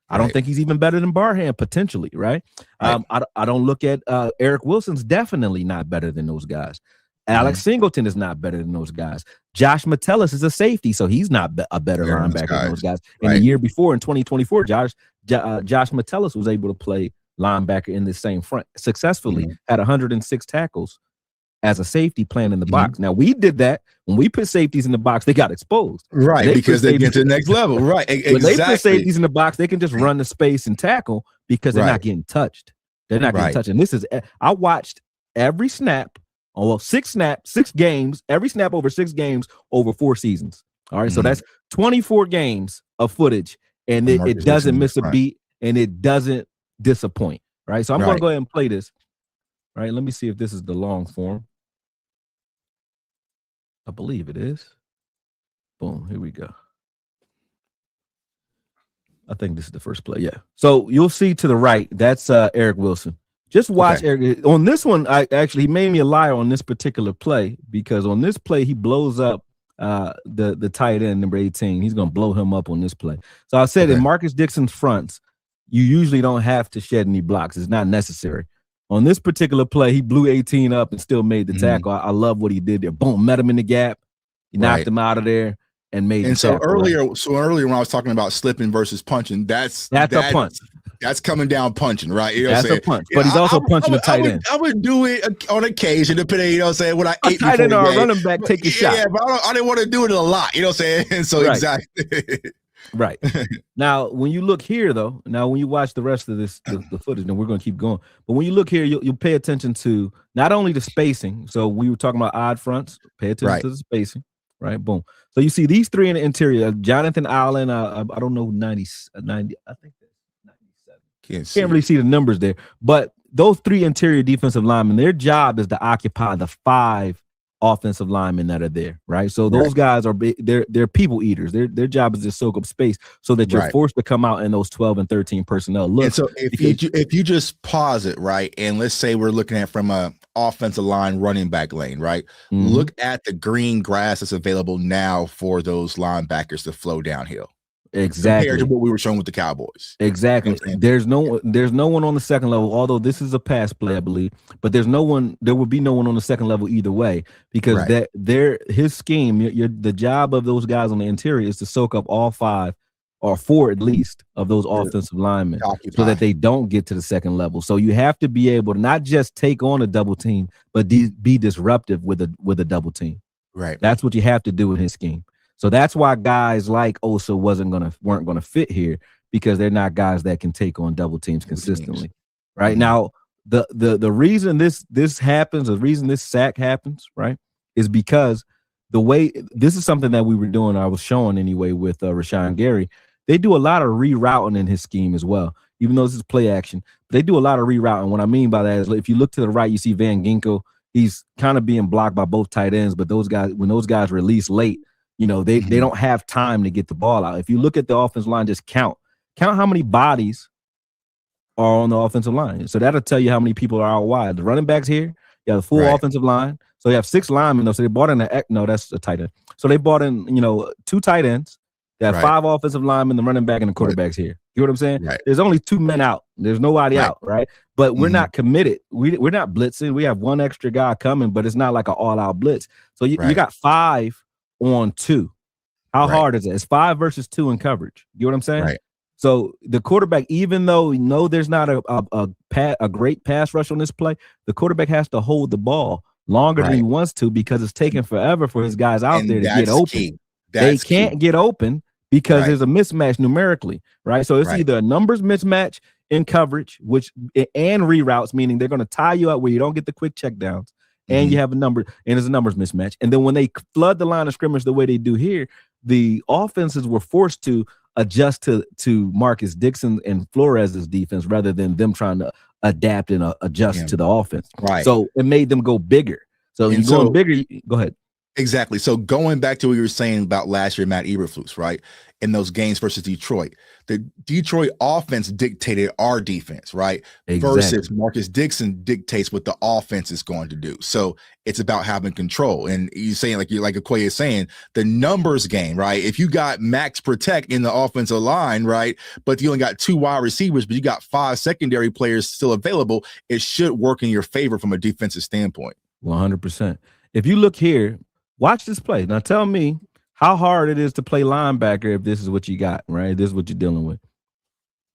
I don't think he's even better than Barham potentially, right? I don't look at Eric Wilson's definitely not better than those guys. Alex Singleton is not better than those guys. Josh Metellus is a safety, so he's not a better linebacker than those guys. And the year before, in 2024, Josh Metellus was able to play linebacker in the same front successfully, had 106 tackles as a safety playing in the box. Now, we did that. When we put safeties in the box, they got exposed. Right, because they get to the next level. Right, exactly. When they put safeties in the box, they can just run the space and tackle because they're not getting touched. They're not getting touched. And this is, I watched every snap, six games, every snap over 6 games over 4 seasons. All right, so that's 24 games of footage, and it doesn't miss a beat, and it doesn't disappoint. Right, so I'm going to go ahead and play this. All right, let me see if this is the long form. I believe it is. Boom, here we go. I think this is the first play. Yeah. So you'll see to the right, that's Eric Wilson. Just watch Eric. On this one, he made me a liar on this particular play because on this play, he blows up the tight end, number 18. He's going to blow him up on this play. So I said in Marcus Dixon's fronts, you usually don't have to shed any blocks. It's not necessary. On this particular play, he blew 18 up and still made the tackle. I love what he did there. Boom, met him in the gap. He knocked him out of there and made. And so earlier when I was talking about slipping versus punching, that's a punch. That's coming down punching, right? You know that's a punch, but he's also punching the tight end. I would do it on occasion, depending. You know what I'm saying? When I ate tight end or a running back, take a shot. Yeah, but I didn't want to do it a lot. You know what I'm saying? And so exactly. Right. Now, when you look here, though, when you watch the rest of this, the footage, and we're going to keep going. But when you look here, you'll pay attention to not only the spacing. So we were talking about odd fronts. Pay attention to the spacing. Right. Boom. So you see these 3 in the interior. Jonathan Allen. I don't know 90. I think that's 97. Can't really see the numbers there. But those 3 interior defensive linemen, their job is to occupy the 5 offensive linemen that are there, right? So those guys are they're people eaters. Their job is to soak up space so that you're forced to come out in those 12 and 13 personnel. Look, and so if you just pause it, right, and let's say we're looking at from a offensive line running back lane, right? Look at the green grass that's available now for those linebackers to flow downhill. Exactly. Compared to what we were showing with the Cowboys. Exactly. There's no one on the second level, although this is a pass play, I believe. But there would be no one on the second level either way, because his scheme, the job of those guys on the interior is to soak up all 5 or 4 at least of those offensive linemen so that they don't get to the second level. So you have to be able to not just take on a double team, but be disruptive with a double team. Right. That's what you have to do in his scheme. So that's why guys like Osa weren't gonna fit here, because they're not guys that can take on double teams consistently. Right now, the reason this happens, the reason this sack happens, right, is because the way this is something that we were doing. I was showing anyway with Rashawn Gary. They do a lot of rerouting in his scheme as well, even though this is play action. But they do a lot of rerouting. What I mean by that is, if you look to the right, you see Van Ginkel. He's kind of being blocked by both tight ends, but when those guys release late, they don't have time to get the ball out. If you look at the offensive line, just count how many bodies are on the offensive line. So that'll tell you how many people are out wide. The running backs here, you have the full offensive line. So you have 6 linemen. So they brought in that's a tight end. So they brought in, 2 tight ends. They have 5 offensive linemen, the running back, and the quarterback's here. You know what I'm saying? Right. There's only 2 men out. There's nobody out, right? But we're not committed. We're not blitzing. We have 1 extra guy coming, but it's not like an all-out blitz. So you got 5 on 2. How hard is it? It's 5 versus 2 in coverage. You know what I'm saying? Right. So the quarterback, even though we know there's not a great pass rush on this play, the quarterback has to hold the ball longer than he wants to because it's taking forever for his guys out there to get open. They can't get open because there's a mismatch numerically, right? So it's either a numbers mismatch in coverage, and reroutes, meaning they're going to tie you up where you don't get the quick check downs, and you have a number, and it's a numbers mismatch. And then when they flood the line of scrimmage the way they do here, the offenses were forced to adjust to Marcus Dixon and Flores's defense rather than them trying to adapt and adjust to the offense. Right. So it made them go bigger. So you're going bigger. Go ahead. Exactly. So going back to what you were saying about last year, Matt Eberflus, right? In those games versus Detroit, the Detroit offense dictated our defense, right? Exactly. Versus Marcus Dixon dictates what the offense is going to do. So it's about having control. And you're saying, like Okoye is saying, the numbers game, right? If you got max protect in the offensive line, right, but you only got 2 wide receivers, but you got 5 secondary players still available, it should work in your favor from a defensive standpoint. 100%. If you look here, watch this play. Now tell me how hard it is to play linebacker if this is what you got, right? This is what you're dealing with.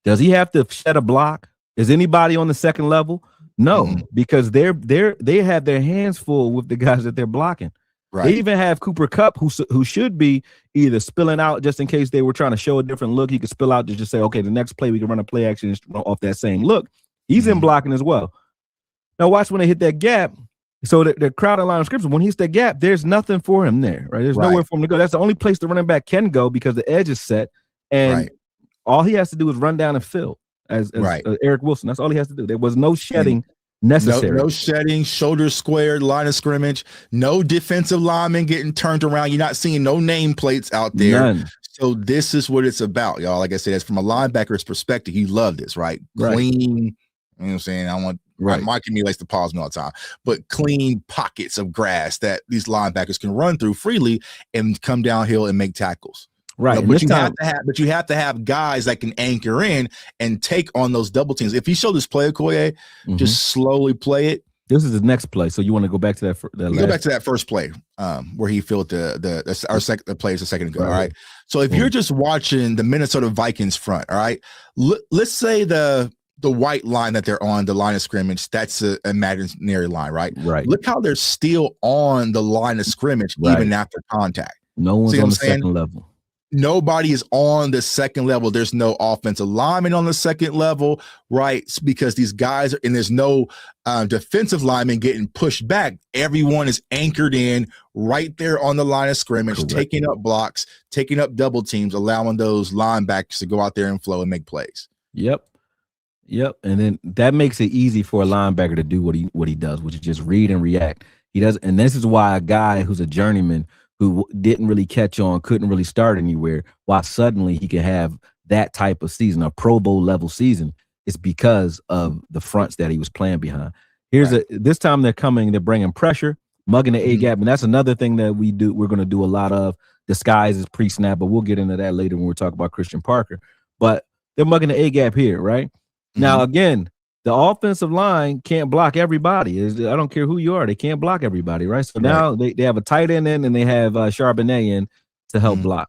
Does he have to shed a block? Is anybody on the second level? No, because they have their hands full with the guys that they're blocking. Right. They even have Cooper Kupp, who should be either spilling out just in case they were trying to show a different look. He could spill out to just say, okay, the next play we can run a play action off that same look. He's in blocking as well. Now watch when they hit that gap. So the crowd line of scrimmage, when he hits that gap, there's nothing for him there, right? There's nowhere for him to go. That's the only place the running back can go because the edge is set, and all he has to do is run down and fill as Eric Wilson. That's all he has to do. There was no shedding necessary. No shedding, shoulders squared, line of scrimmage, no defensive lineman getting turned around. You're not seeing no nameplates out there. None. So this is what it's about, y'all. Like I said, it's from a linebacker's perspective. You love this, right? Clean, you know what I'm saying? Mike and me likes to pause me all the time, but clean pockets of grass that these linebackers can run through freely and come downhill and make tackles. Right. But you have to have guys that can anchor in and take on those double teams. If you show this play, Okoye, just slowly play it. This is the next play. So you want to go back to that? Go back to that first play where he filled the plays a second ago. All right. So if you're just watching the Minnesota Vikings front, all right, let's say the white line that they're on, the line of scrimmage, that's an imaginary line, right? Right. Look how they're still on the line of scrimmage even after contact. No one's on the second level. Nobody is on the second level. There's no offensive lineman on the second level, right? It's because these guys and there's no defensive lineman getting pushed back. Everyone is anchored in right there on the line of scrimmage, taking up blocks, taking up double teams, allowing those linebackers to go out there and flow and make plays. Yep, and then that makes it easy for a linebacker to do what he does, which is just read and react. He does, and this is why a guy who's a journeyman who didn't really catch on, couldn't really start anywhere, why suddenly he can have that type of season, a Pro Bowl level season, it's because of the fronts that he was playing behind. This time they're bringing pressure, mugging the A gap, and that's another thing that we're going to do a lot of. Disguises pre-snap, but we'll get into that later when we talk about Christian Parker. But they're mugging the A gap here, right? Now, again, the offensive line can't block everybody. I don't care who you are. They can't block everybody, right? So now they have a tight end in and they have Charbonnet in to help block.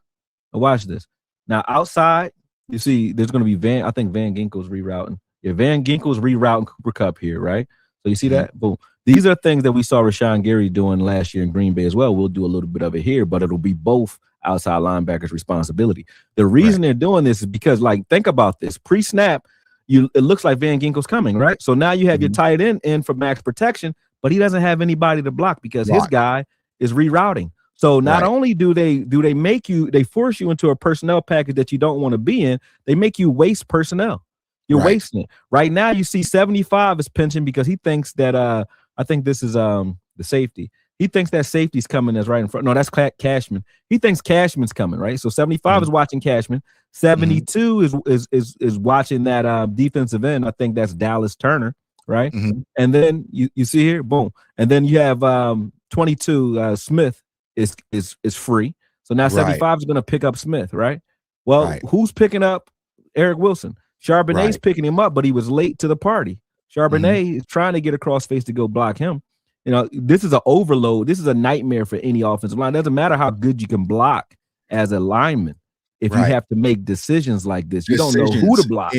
Now watch this. Now, outside, you see there's going to be I think Van Ginkel's rerouting. Yeah, Van Ginkel's rerouting Cooper Kupp here, right? So you see that? Boom. These are things that we saw Rashawn Gary doing last year in Green Bay as well. We'll do a little bit of it here, but it'll be both outside linebackers' responsibility. The reason they're doing this is because, like, think about this. Pre-snap, it looks like Van Ginkel's coming, right? So now you have your tight end in for max protection, but he doesn't have anybody to block because his guy is rerouting. So not only do they force you into a personnel package that you don't want to be in, they make you waste personnel. You're wasting it. Right now you see 75 is pinching because he thinks that I think this is the safety. He thinks that safety's coming as right in front. No, that's Cashman. He thinks Cashman's coming, right? So 75 is watching Cashman. 72 is watching that defensive end. I think that's Dallas Turner, right? And then you see here, boom. And then you have 22 Smith is free. So now 75 is going to pick up Smith, right? Well, who's picking up Eric Wilson? Charbonnet's picking him up, but he was late to the party. Charbonnet is trying to get across face to go block him. You know, this is an overload. This is a nightmare for any offensive line. It doesn't matter how good you can block as a lineman. If you have to make decisions like this, you don't know who to block.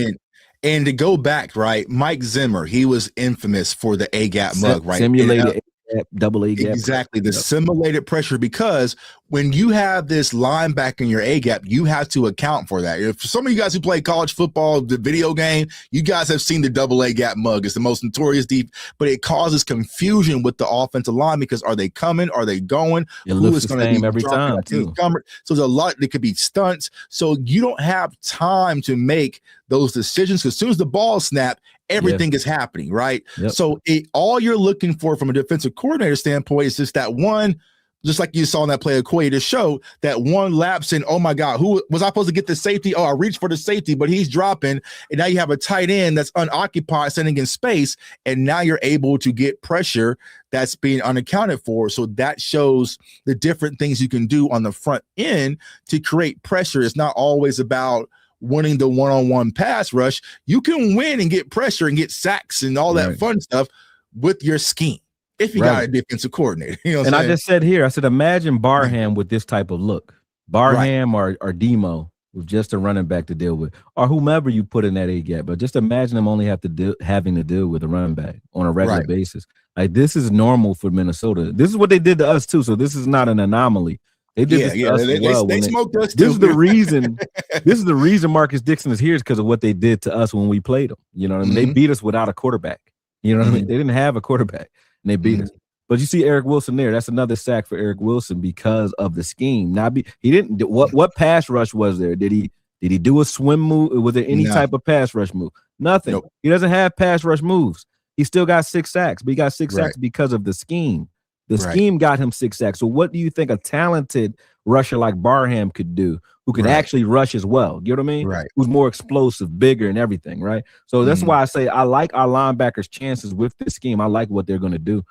And to go back, Mike Zimmer, he was infamous for the A-gap mug, Simulated A-gap, double A-gap. Exactly, the simulated pressure, because when you have this linebacker in your A-gap, you have to account for that. If some of you guys who play college football, the video game, you guys have seen the double A-gap mug. It's the most notorious deep, but it causes confusion with the offensive line because are they coming? Are they going? Who is going to be every time too? So there's a lot. There could be stunts. So you don't have time to make those decisions because as soon as the ball snap, everything is happening, right? Yep. So all you're looking for from a defensive coordinator standpoint is just that one, just like you saw in that play of Okoye to show that one lapse in, oh my God, who was I supposed to get the safety? Oh, I reached for the safety, but he's dropping. And now you have a tight end that's unoccupied, sitting in space. And now you're able to get pressure that's being unaccounted for. So that shows the different things you can do on the front end to create pressure. It's not always about winning the one-on-one pass rush. You can win and get pressure and get sacks and all that fun stuff with your scheme if you got a defensive coordinator. You know what I'm saying? I just said here, I said, imagine Barham with this type of look. Barham or Demo with just a running back to deal with, or whomever you put in that A-gap. But just imagine them only having to deal with a running back on a regular basis. Like, this is normal for Minnesota. This is what they did to us too. So this is not an anomaly. They did this to us as well. They smoked us. This is the reason. This is the reason Marcus Dixon is here, is because of what they did to us when we played them. You know what I mean? They beat us without a quarterback. You know what I mean? They didn't have a quarterback, and they beat us. But you see Eric Wilson there. That's another sack for Eric Wilson because of the scheme. He didn't. What pass rush was there? Did he do a swim move? Was there any type of pass rush move? Nothing. Nope. He doesn't have pass rush moves. He still got 6 sacks, but he got 6 sacks because of the scheme. The scheme got him 6 sacks. So what do you think a talented rusher like Barham could do, who can actually rush as well? You know what I mean? Right. Who's more explosive, bigger, and everything, right? So that's why I say I like our linebackers' chances with this scheme. I like what they're going to do.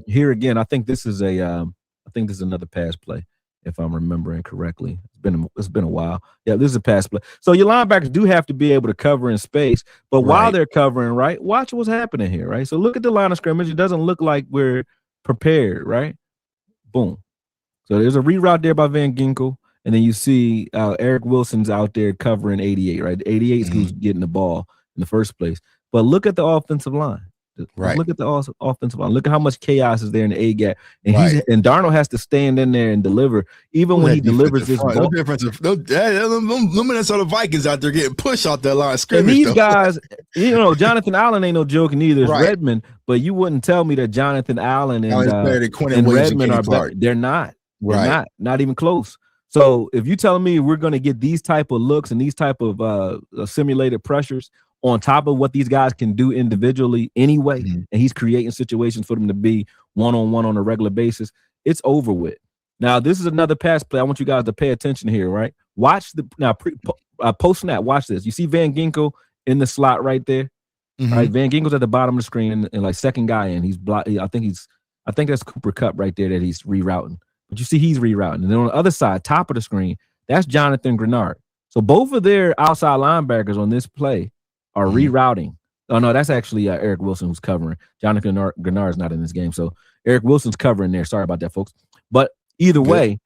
Here again, I think this is another pass play, if I'm remembering correctly. It's been a while. Yeah, this is a pass play. So your linebackers do have to be able to cover in space, but while they're covering, watch what's happening here, right? So look at the line of scrimmage. It doesn't look like we're prepared, right? Boom. So there's a reroute there by Van Ginkel, and then you see Eric Wilson's out there covering 88, right? 88 is who's getting the ball in the first place. But look at the offensive line. Look at the offensive line. Look at how much chaos is there in the A-gap. And and Darnold has to stand in there and deliver, even when he delivers this ball. No difference. Them Minnesota Vikings out there getting pushed out that line of scrimmage. And these guys, Jonathan Allen ain't no joke, and neither is Redmond. But you wouldn't tell me that Jonathan Allen and Redmond are better. They're not. Not even close. So if you're telling me we're going to get these type of looks and these type of simulated pressures on top of what these guys can do individually anyway, and he's creating situations for them to be one-on-one on a regular basis, it's over with. Now, this is another pass play. I want you guys to pay attention here, right? Watch post-snap, watch this. You see Van Ginkel in the slot right there? Right? Van Ginkel's at the bottom of the screen and like second guy in. He's blocked. I think that's Cooper Kupp right there that he's rerouting. But you see he's rerouting. And then on the other side, top of the screen, that's Jonathan Grenard. So both of their outside linebackers on this play are rerouting. Oh, no, that's actually Eric Wilson who's covering. Jonathan Grenard is not in this game. So Eric Wilson's covering there. Sorry about that, folks. But either way,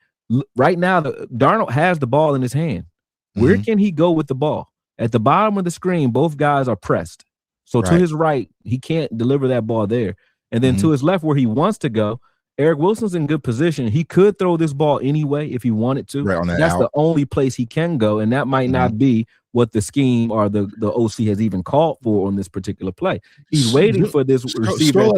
right now, Darnold has the ball in his hand. Where can he go with the ball? At the bottom of the screen, both guys are pressed. So to his right, he can't deliver that ball there. And then to his left, where he wants to go, Eric Wilson's in good position. He could throw this ball anyway if he wanted to. That's the only place he can go, and that might not be what the scheme or the OC has even called for on this particular play. He's waiting for this receiver.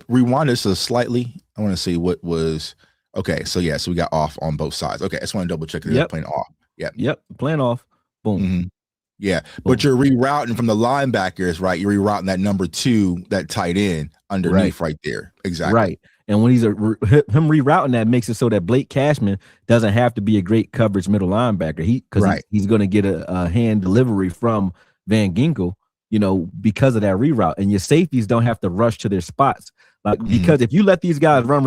Rewind this slightly. I want to see what was okay. So we got off on both sides. Okay, I just want to double check that they're playing off. Yep, playing off. Boom. Yeah, but you're rerouting from the linebackers, right? You're rerouting that number 2, that tight end underneath right there. Exactly. Right. And when he's him rerouting that makes it so that Blake Cashman doesn't have to be a great coverage middle linebacker. He's going to get a hand delivery from Van Ginkel, because of that reroute. And your safeties don't have to rush to their spots. Because if you let these guys run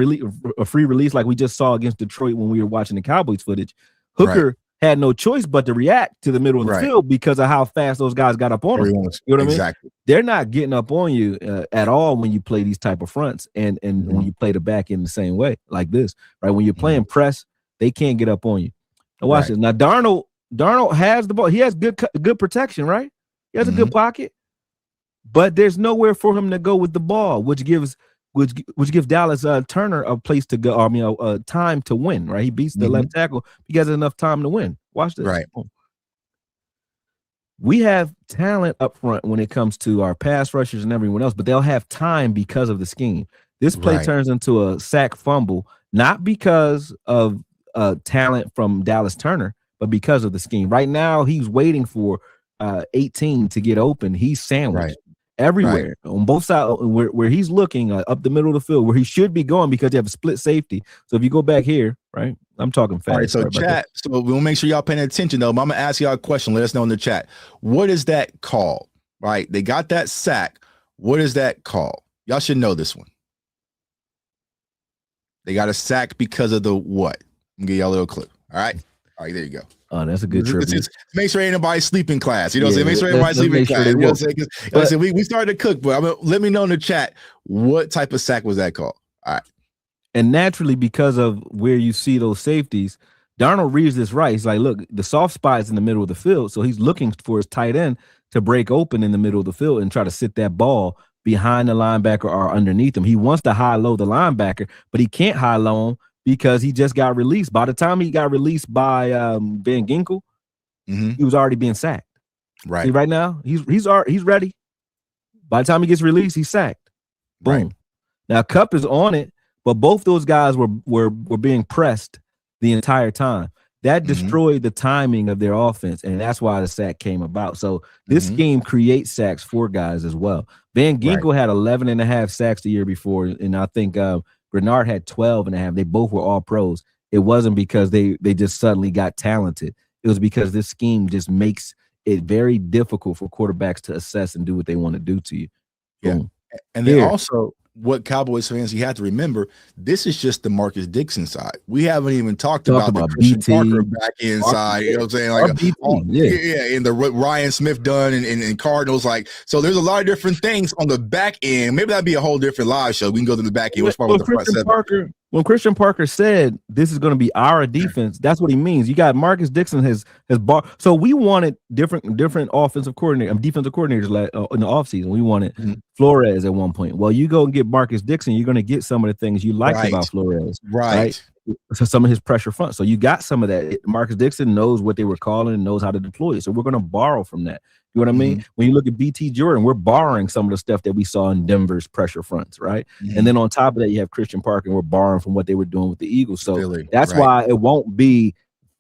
a free release like we just saw against Detroit when we were watching the Cowboys footage, Hooker had no choice but to react to the middle of the field because of how fast those guys got up on them. You know what I mean? Exactly. They're not getting up on you at all when you play these type of fronts and when you play the back in the same way like this, right? When you're playing press, they can't get up on you. Now watch this. Now Darnold has the ball. He has good protection, right? He has a good pocket, but there's nowhere for him to go with the ball, which gives Dallas Turner a place to go. I mean, time to win, right? He beats the left tackle. He has enough time to win. Watch this. Right. We have talent up front when it comes to our pass rushers and everyone else, but they'll have time because of the scheme. This play turns into a sack fumble, not because of talent from Dallas Turner, but because of the scheme. Right now, he's waiting for 18 to get open. He's sandwiched everywhere on both sides where he's looking up the middle of the field where he should be going because you have a split safety. So if you go back here, right, I'm talking fast. All right, so chat. So we'll make sure y'all paying attention though. I'm gonna ask y'all a question. Let us know in the chat. What is that called? Right, they got that sack. What is that called? Y'all should know this one. They got a sack because of the what? I'm gonna give y'all a little clip. All right, there you go. Oh, that's a good tribute. Make sure ain't nobody sleep in class. You know what I'm saying? Make sure everybody sleep in class. You know what I'm saying? We started to cook, but let me know in the chat what type of sack was that called. All right. And naturally, because of where you see those safeties, Darnold reads this right. He's like, look, the soft spot is in the middle of the field. So he's looking for his tight end to break open in the middle of the field and try to sit that ball behind the linebacker or underneath him. He wants to high-low the linebacker, but he can't high-low him because he just got released. By the time he got released by Van Ginkel, he was already being sacked. Right. See, right now, he's ready. By the time he gets released, he's sacked. Boom. Right. Now Kupp is on it, but both those guys were being pressed the entire time. That destroyed the timing of their offense, and that's why the sack came about. So this scheme creates sacks for guys as well. Van Ginkel had 11 and a half sacks the year before, and I think Bernard had 12 and a half. They both were all pros. It wasn't because they just suddenly got talented. It was because this scheme just makes it very difficult for quarterbacks to assess and do what they want to do to you. Boom. Yeah. And then also what Cowboys fans, you have to remember, this is just the Marcus Dixon side. We haven't even talked about the Christian Parker back inside. You know what I'm saying? Like, and the what Ryan Smith done and Cardinals. Like, so there's a lot of different things on the back end. Maybe that'd be a whole different live show. We can go to the back end. When Christian Parker said this is going to be our defense, that's what he means. You got Marcus Dixon has so we wanted different defensive coordinators in the offseason. We wanted Flores at one point. Well, you go and get Marcus Dixon, you're going to get some of the things you liked about Flores. Right. So some of his pressure front. So you got some of that. Marcus Dixon knows what they were calling and knows how to deploy it. So we're going to borrow from that. You know what I mean? When you look at BT Jordan, we're borrowing some of the stuff that we saw in Denver's pressure fronts, right? And then on top of that, you have Christian Parker, and we're borrowing from what they were doing with the Eagles. So that's why it won't be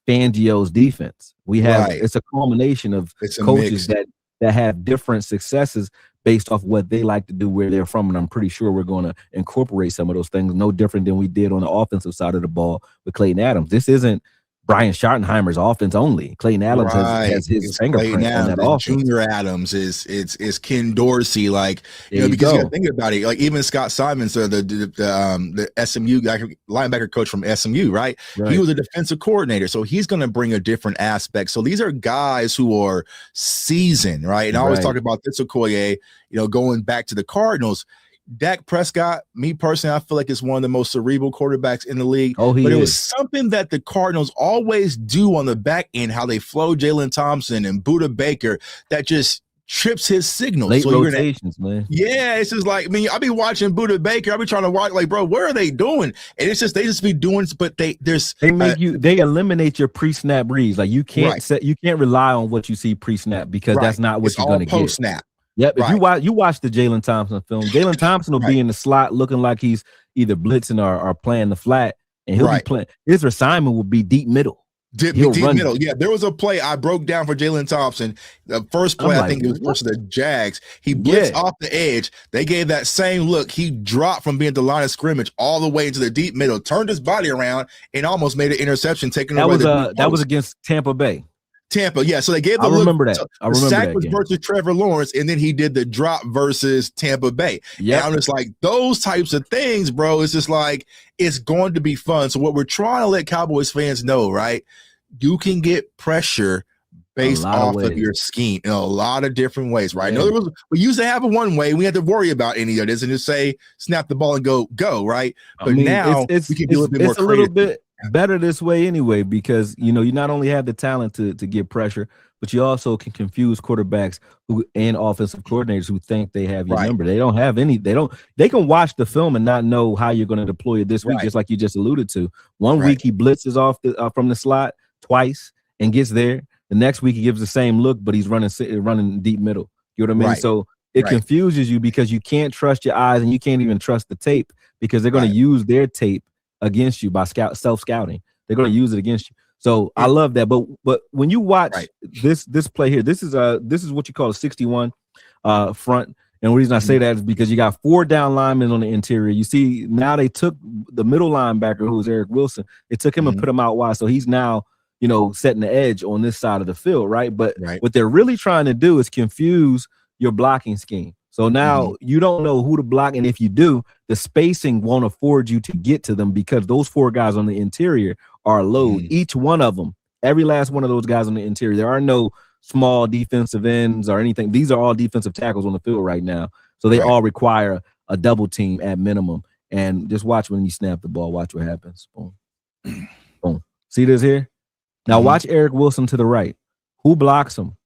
Fangio's defense. We have it's a culmination of coaches that have different successes based off what they like to do, where they're from. And I'm pretty sure we're going to incorporate some of those things, no different than we did on the offensive side of the ball with Clayton Adams. This isn't Brian Schottenheimer's offense only. Clayton Adams has his fingerprint on that offense. Junior Adams is Ken Dorsey, like because you got to think about it. Like even Scott Simons, the SMU linebacker coach from SMU, right? He was a defensive coordinator, so he's going to bring a different aspect. So these are guys who are seasoned, right? And I always talk about this Okoye, going back to the Cardinals. Dak Prescott, me personally, I feel like it's one of the most cerebral quarterbacks in the league. But it was something that the Cardinals always do on the back end, how they flow Jalen Thompson and Budda Baker, that just trips his signals. Late rotations, man. Yeah, it's just like, I'll be watching Budda Baker. I'll be trying to watch, like, bro, what are they doing? And it's just, they just be doing, but they eliminate your pre-snap reads. Like you can't rely on what you see pre-snap because that's not what you're going to get. Post-snap. Yep. If you watch the Jalen Thompson film, Jalen Thompson will be in the slot looking like he's either blitzing or playing the flat, and he'll be playing. His assignment will be deep middle. Deep middle. Yeah, there was a play I broke down for Jalen Thompson. The first play, I think it was versus the Jags. He blitzed off the edge. They gave that same look. He dropped from being at the line of scrimmage all the way into the deep middle, turned his body around, and almost made an interception. That was against Tampa Bay. Yeah. So they gave the remember that. I remember the sack was versus Trevor Lawrence, and then he did the drop versus Tampa Bay. Yeah, I'm just like, those types of things, bro. It's just like, it's going to be fun. So what we're trying to let Cowboys fans know, right? you can get pressure based off of your scheme in a lot of different ways, right? Yeah. We used to have it one way. We had to worry about any of this and just say, snap the ball and go, right? But now we can be a little bit more creative. It's a little bit better this way anyway, because, you not only have the talent to get pressure, but you also can confuse quarterbacks and offensive coordinators who think they have your number. They don't have any. They can watch the film and not know how you're going to deploy it this week, just like you just alluded to. One week he blitzes off from the slot twice and gets there. The next week he gives the same look, but he's running deep middle. You know what I mean? So it confuses you because you can't trust your eyes and you can't even trust the tape because they're going to use their tape against you by self-scouting. They're going to use it against you. So I love that. But when you watch this play here, this is what you call a 61 front. And the reason I say that is because you got 4 down linemen on the interior. You see, now they took the middle linebacker, who was Eric Wilson. They took him and put him out wide. So he's now setting the edge on this side of the field, right? But what they're really trying to do is confuse your blocking scheme. So now you don't know who to block, and if you do, the spacing won't afford you to get to them because those 4 guys on the interior are a load. Each one of them, every last one of those guys on the interior, there are no small defensive ends or anything. These are all defensive tackles on the field right now. So they all require a double team at minimum. And just watch when you snap the ball. Watch what happens. Boom. Boom. See this here? Now watch Eric Wilson to the right. Who blocks him?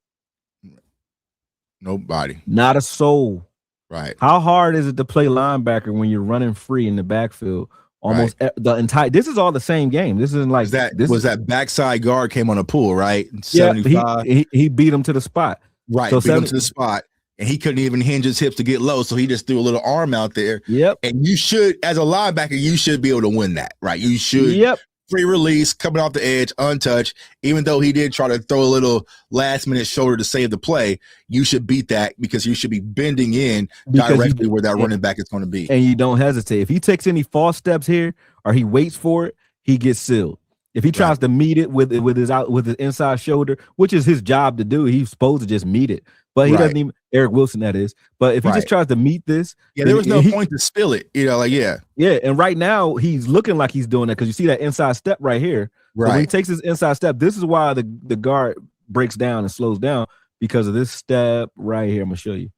Nobody. Not a soul. Right. How hard is it to play linebacker when you're running free in the backfield? Almost the entire. This is all the same game. This isn't like that backside guard came on a pull, right? Yeah, he beat him to the spot. Right. So beat him to the spot. And he couldn't even hinge his hips to get low, so he just threw a little arm out there. Yep. And you should, as a linebacker, you should be able to win that, right? You should. Yep. Free release, coming off the edge, untouched. Even though he did try to throw a little last-minute shoulder to save the play, you should beat that because you should be bending in directly where that running back is going to be. And you don't hesitate. If he takes any false steps here or he waits for it, he gets sealed. If he tries to meet it with his inside shoulder, which is his job to do, he's supposed to just meet it. But he doesn't even, Eric Wilson, that is. But if he just tries to meet this. Yeah, there was no point to spill it. Yeah. And right now he's looking like he's doing that because you see that inside step right here. Right. So when he takes his inside step, this is why the guard breaks down and slows down because of this step right here. I'm going to show you.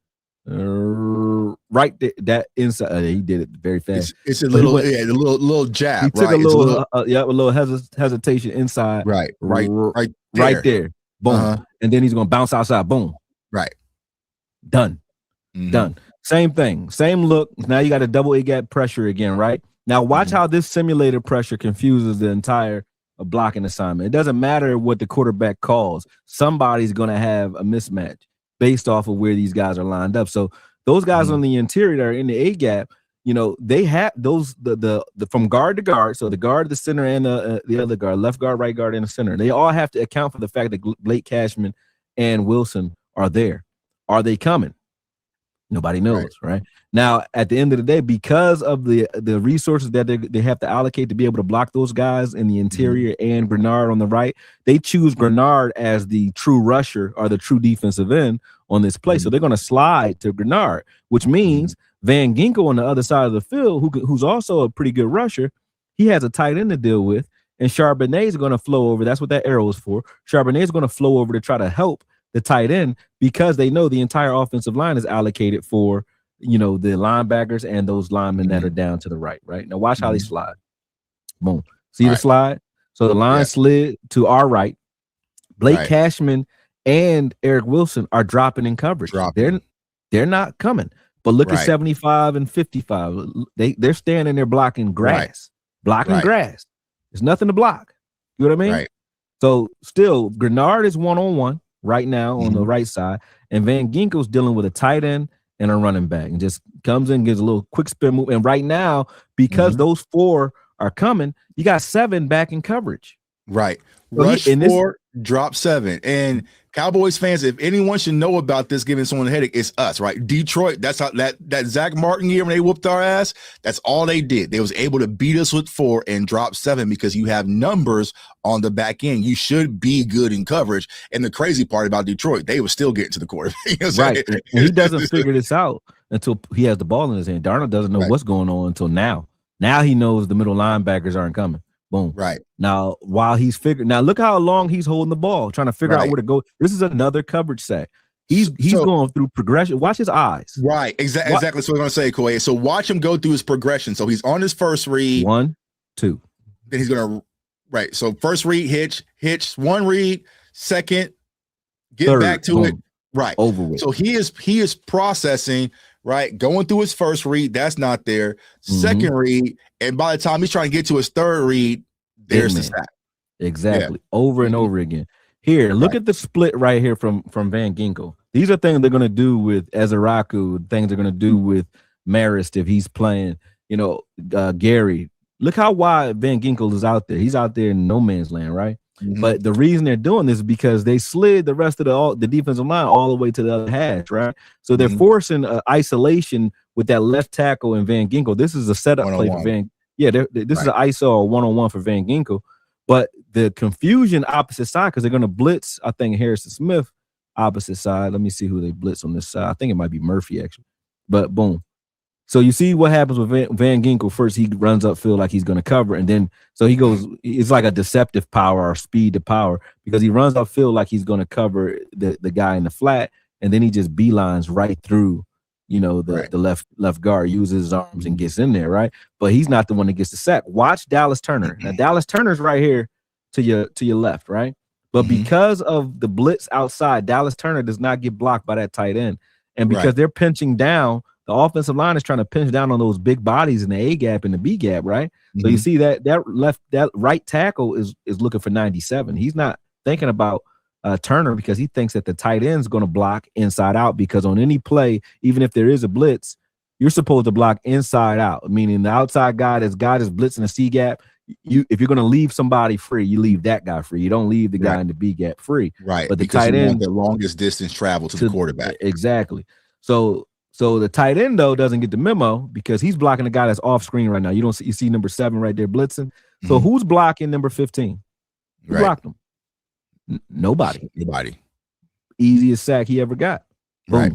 Right there, that inside, he did it very fast. It's a little, a little jab. He took a little hesitation inside. Right there. Boom. And then he's going to bounce outside. Boom. Right. Done. Same thing. Same look. Now you got a double A gap pressure again, right? Now watch how this simulated pressure confuses the entire blocking assignment. It doesn't matter what the quarterback calls. Somebody's going to have a mismatch based off of where these guys are lined up. So those guys on the interior that are in the A gap, they have those the from guard to guard. So the guard, the center, and the other guard, left guard, right guard, and the center. They all have to account for the fact that Blake Cashman and Wilson are there. Are they coming? Nobody knows, right? Now, at the end of the day, because of the resources that they have to allocate to be able to block those guys in the interior and Grenard on the right, they choose Grenard as the true rusher or the true defensive end on this play. So they're going to slide to Grenard, which means Van Ginkel on the other side of the field, who's also a pretty good rusher, he has a tight end to deal with, and Charbonnet is going to flow over. That's what that arrow is for. Charbonnet is going to flow over to try to help the tight end because they know the entire offensive line is allocated for, the linebackers and those linemen that are down to the right. Now watch how they slide. Boom. See the slide? So the line slid to our right. Blake Cashman and Eric Wilson are dropping in coverage. They're not coming. But look at 75 and 55. They're standing there blocking grass. Grass. There's nothing to block. You know what I mean? Right. So still, Grenard is one-on-one right now on the right side, and Van Ginkel's dealing with a tight end and a running back, and just comes in, gives a little quick spin move. And right now, because those 4 are coming, you got 7 back in coverage. Right. Rush 4, drop 7. And Cowboys fans, if anyone should know about this, giving someone a headache, it's us, right? Detroit, that's how that Zach Martin year when they whooped our ass, that's all they did. They was able to beat us with 4 and drop 7 because you have numbers on the back end. You should be good in coverage. And the crazy part about Detroit, they were still getting to the quarterback. Right. And he doesn't figure this out until he has the ball in his hand. Darnold doesn't know what's going on until now. Now he knows the middle linebackers aren't coming. Boom. Right. Now, while he's look how long he's holding the ball, trying to figure out where to go. This is another coverage sack. He's going through progression. Watch his eyes. Right. Exactly. That's what I'm going to say, Koye. So watch him go through his progression. So he's on his first read. 1, 2. Then he's going to, right. So first read, hitch, one read, second, get third, back to it. Right. Over with. So he is processing, right? Going through his first read. That's not there. Second read. And by the time he's trying to get to his third read, there's the sack. Exactly. Yeah. Over and over again. Here, look at the split right here from Van Ginkel. These are things they're going to do with Ezeraku, things they're going to do with Marist if he's playing, Gary. Look how wide Van Ginkel is out there. He's out there in no man's land, right? But the reason they're doing this is because they slid the rest of the defensive line all the way to the other hash, right? So they're forcing isolation with that left tackle and Van Ginkel. This is a setup play for Van. Yeah, this is an ISO or one-on-one for Van Ginkel. But the confusion opposite side, because they're going to blitz, I think, Harrison Smith opposite side. Let me see who they blitz on this side. I think it might be Murphy, actually. But boom. So you see what happens with Van Ginkel. First, he runs upfield like he's going to cover. And then, so he goes, it's like a deceptive power or speed to power, because he runs upfield like he's going to cover the guy in the flat. And then he just beelines right through, the left guard, uses his arms and gets in there, right? But he's not the one that gets the sack. Watch Dallas Turner. Now, Dallas Turner's right here to your left, right? But because of the blitz outside, Dallas Turner does not get blocked by that tight end. And because they're pinching down, the offensive line is trying to pinch down on those big bodies in the A gap and the B gap, right? So you see that right tackle is looking for 97. He's not thinking about Turner, because he thinks that the tight end is going to block inside out, because on any play, even if there is a blitz, you're supposed to block inside out, meaning the outside guy is blitzing a C gap. If you're going to leave somebody free, you leave that guy free. You don't leave the guy in the B gap free. Right. But the because tight end, the longest distance travel to the quarterback. Exactly. So the tight end, though, doesn't get the memo, because he's blocking the guy that's off screen right now. You see number 7 right there blitzing. So who's blocking number 15? Who blocked him? Nobody. Easiest sack he ever got. Boom. Right.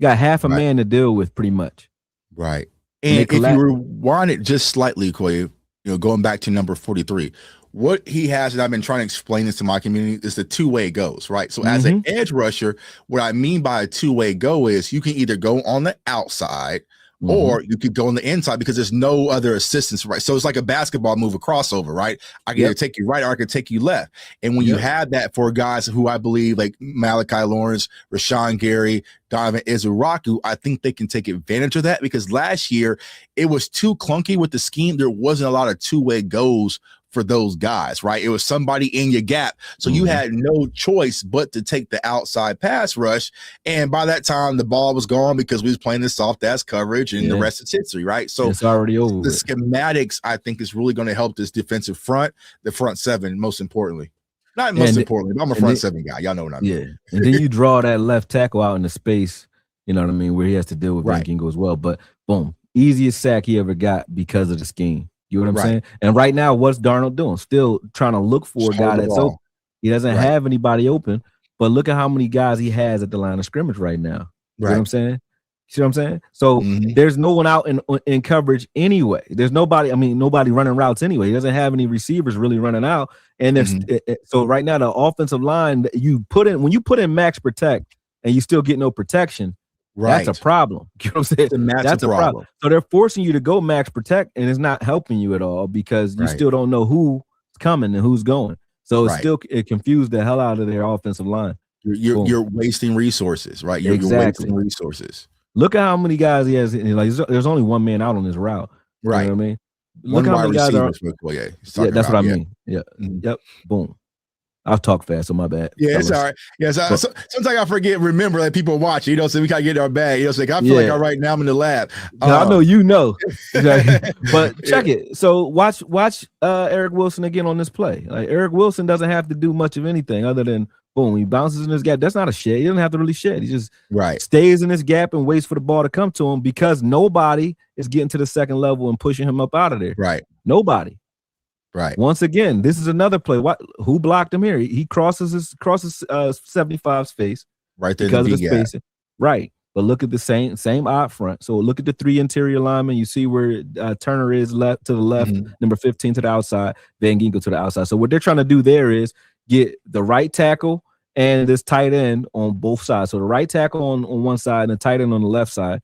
Got half a man to deal with, pretty much. Right. And if you rewind it just slightly, Koye, going back to number 43, what he has, and I've been trying to explain this to my community, is the two-way goes, right? So as an edge rusher, what I mean by a two-way go is you can either go on the outside or you could go on the inside, because there's no other assistance, right? So it's like a basketball move, a crossover, right? I can either take you right or I can take you left. And when you have that for guys who I believe like Malachi Lawrence, Rashawn Gary, Donovan Ezeraku, I think they can take advantage of that, because last year it was too clunky with the scheme. There wasn't a lot of two-way goes for those guys, right? It was somebody in your gap. So you had no choice but to take the outside pass rush. And by that time, the ball was gone, because we was playing the soft ass coverage, and the rest is history, right? So it's already over. The schematics, I think, is really going to help this defensive front, the front seven, most importantly. Not most importantly, but I'm a front seven guy. Y'all know what I mean. Yeah. And then you draw that left tackle out in the space, you know what I mean, where he has to deal with Van Ginkel as well. But boom, easiest sack he ever got because of the scheme. You know what I'm saying? And right now, what's Darnold doing? Still trying to look for a guy that's open. He doesn't have anybody open, but look at how many guys he has at the line of scrimmage right now. You know what I'm saying? See what I'm saying? So there's no one out in coverage anyway. There's nobody running routes anyway. He doesn't have any receivers really running out. And there's so right now, the offensive line that when you put in max protect and you still get no protection, that's a problem. You know what I'm saying? That's a problem. So they're forcing you to go max protect, and it's not helping you at all, because you still don't know who's coming and who's going. So it confused the hell out of their offensive line. You're wasting resources, right? You're wasting resources. Look at how many guys he has. Like, there's only one man out on this route. Right. You know what I mean? Look how many guys are. That's what I mean. Yeah. Yep. Boom. I've talked fast, so my bad. Yeah, it's all right. Yeah, sometimes I remember that people watch. So we gotta get our bag. So I feel like right now I'm in the lab. I know but check it. So watch Eric Wilson again on this play. Like, Eric Wilson doesn't have to do much of anything other than boom, he bounces in his gap. That's not a shed. He doesn't have to really shed. He just stays in his gap and waits for the ball to come to him, because nobody is getting to the second level and pushing him up out of there. Right. Nobody. Right. Once again, this is another play. Who blocked him here? He crosses 75's face right there because of the spacing. Right. but look at the same odd front. So look at the 3 interior linemen. You see where Turner is left to the left, number 15 to the outside, Van Ginkel to the outside. So what they're trying to do there is get the right tackle and this tight end on both sides. So the right tackle on one side and the tight end on the left side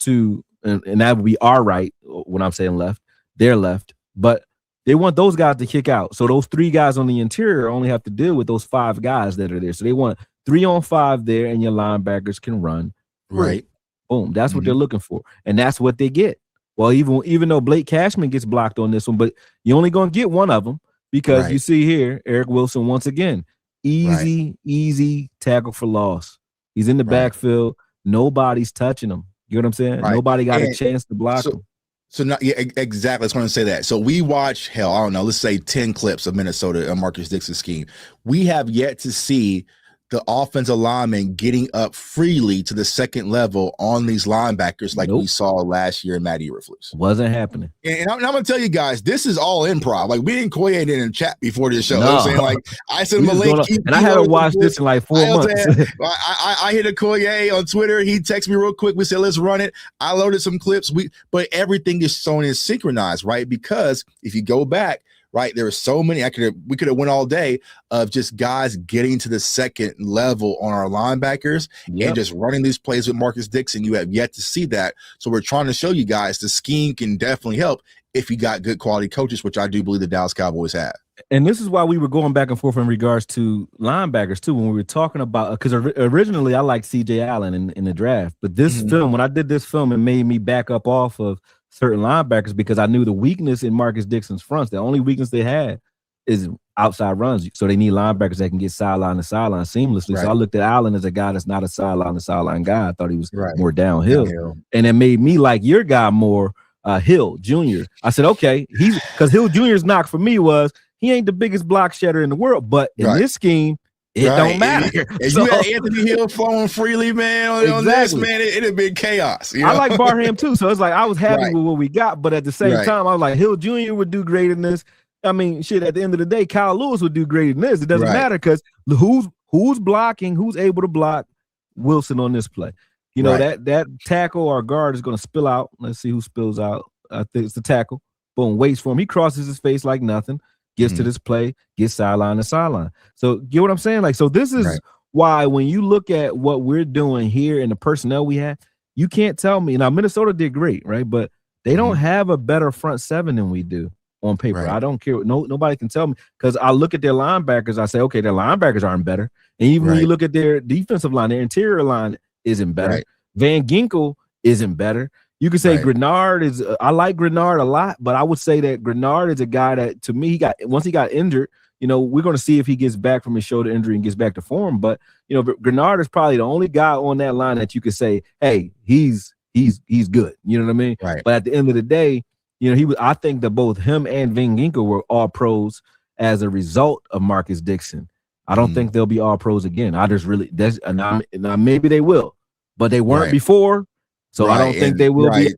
and that would be our right when I'm saying left, their left. But they want those guys to kick out. So those 3 guys on the interior only have to deal with those 5 guys that are there. So they want 3 on 5 there, and your linebackers can run. Right. Boom. That's what they're looking for. And that's what they get. Well, even though Blake Cashman gets blocked on this one, but you're only going to get one of them because you see here, Eric Wilson, once again, easy tackle for loss. He's in the backfield. Nobody's touching him. You know what I'm saying? Right. Nobody got a chance to block him. So not exactly. I was going to say that. So we watch, I don't know, let's say 10 clips of Minnesota and Marcus Dixon's scheme. We have yet to see the offensive linemen getting up freely to the second level on these linebackers like we saw last year in Matt Eberflus. Wasn't happening. And I'm going to tell you guys, this is all improv. Like, we didn't coordinate in chat before this show. No. You know what I'm saying? Like, I sent him a link. And I had to watch this in like 4 months. I hit a Koye on Twitter. He texted me real quick. We said, let's run it. I loaded some clips. But everything is shown and synchronized, right? Because if you go back, right, there are so many. We could have went all day of just guys getting to the second level on our linebackers and just running these plays with Marcus Dixon. You have yet to see that. So we're trying to show you guys the scheme can definitely help if you got good quality coaches, which I do believe the Dallas Cowboys have. And this is why we were going back and forth in regards to linebackers too, when we were talking about, because originally I liked CJ Allen in the draft, but this film, when I did this film, it made me back up off of certain linebackers because I knew the weakness in Marcus Dixon's fronts. The only weakness they had is outside runs. So they need linebackers that can get sideline to sideline seamlessly. Right. So I looked at Allen as a guy that's not a sideline to sideline guy. I thought he was more downhill. And it made me like your guy more, Hill Jr. I said, okay, because Hill Jr.'s knock for me was he ain't the biggest block shedder in the world, but in this scheme, it don't matter. And you had Anthony Hill flowing freely, man, on this, man, it'd have been chaos. You know? I like Barham too, so it's like I was happy with what we got, but at the same time, I was like, Hill Jr. would do great in this. I mean, shit, at the end of the day, Kyle Lewis would do great in this. It doesn't matter because who's blocking, who's able to block Wilson on this play. You know, that tackle or guard is going to spill out. Let's see who spills out. I think it's the tackle. Boom, waits for him. He crosses his face like nothing. Gets to this play, gets sideline to sideline. So get what I'm saying? Like, so this is why when you look at what we're doing here and the personnel we have, you can't tell me. Now, Minnesota did great, right? But they don't have a better front seven than we do on paper. I don't care. Nobody can tell me because I look at their linebackers. I say, okay, their linebackers aren't better. And even when you look at their defensive line, their interior line isn't better. Van Ginkel isn't better. You could say Grenard is. I like Grenard a lot, but I would say that Grenard is a guy that, to me, once he got injured. You know, we're going to see if he gets back from his shoulder injury and gets back to form. But you know, Grenard is probably the only guy on that line that you could say, "Hey, he's good." You know what I mean? Right. But at the end of the day, you know, I think that both him and Van Ginkel were all pros as a result of Marcus Dixon. I don't think they'll be all pros again. I just really now maybe they will, but they weren't before. So I don't think they will be.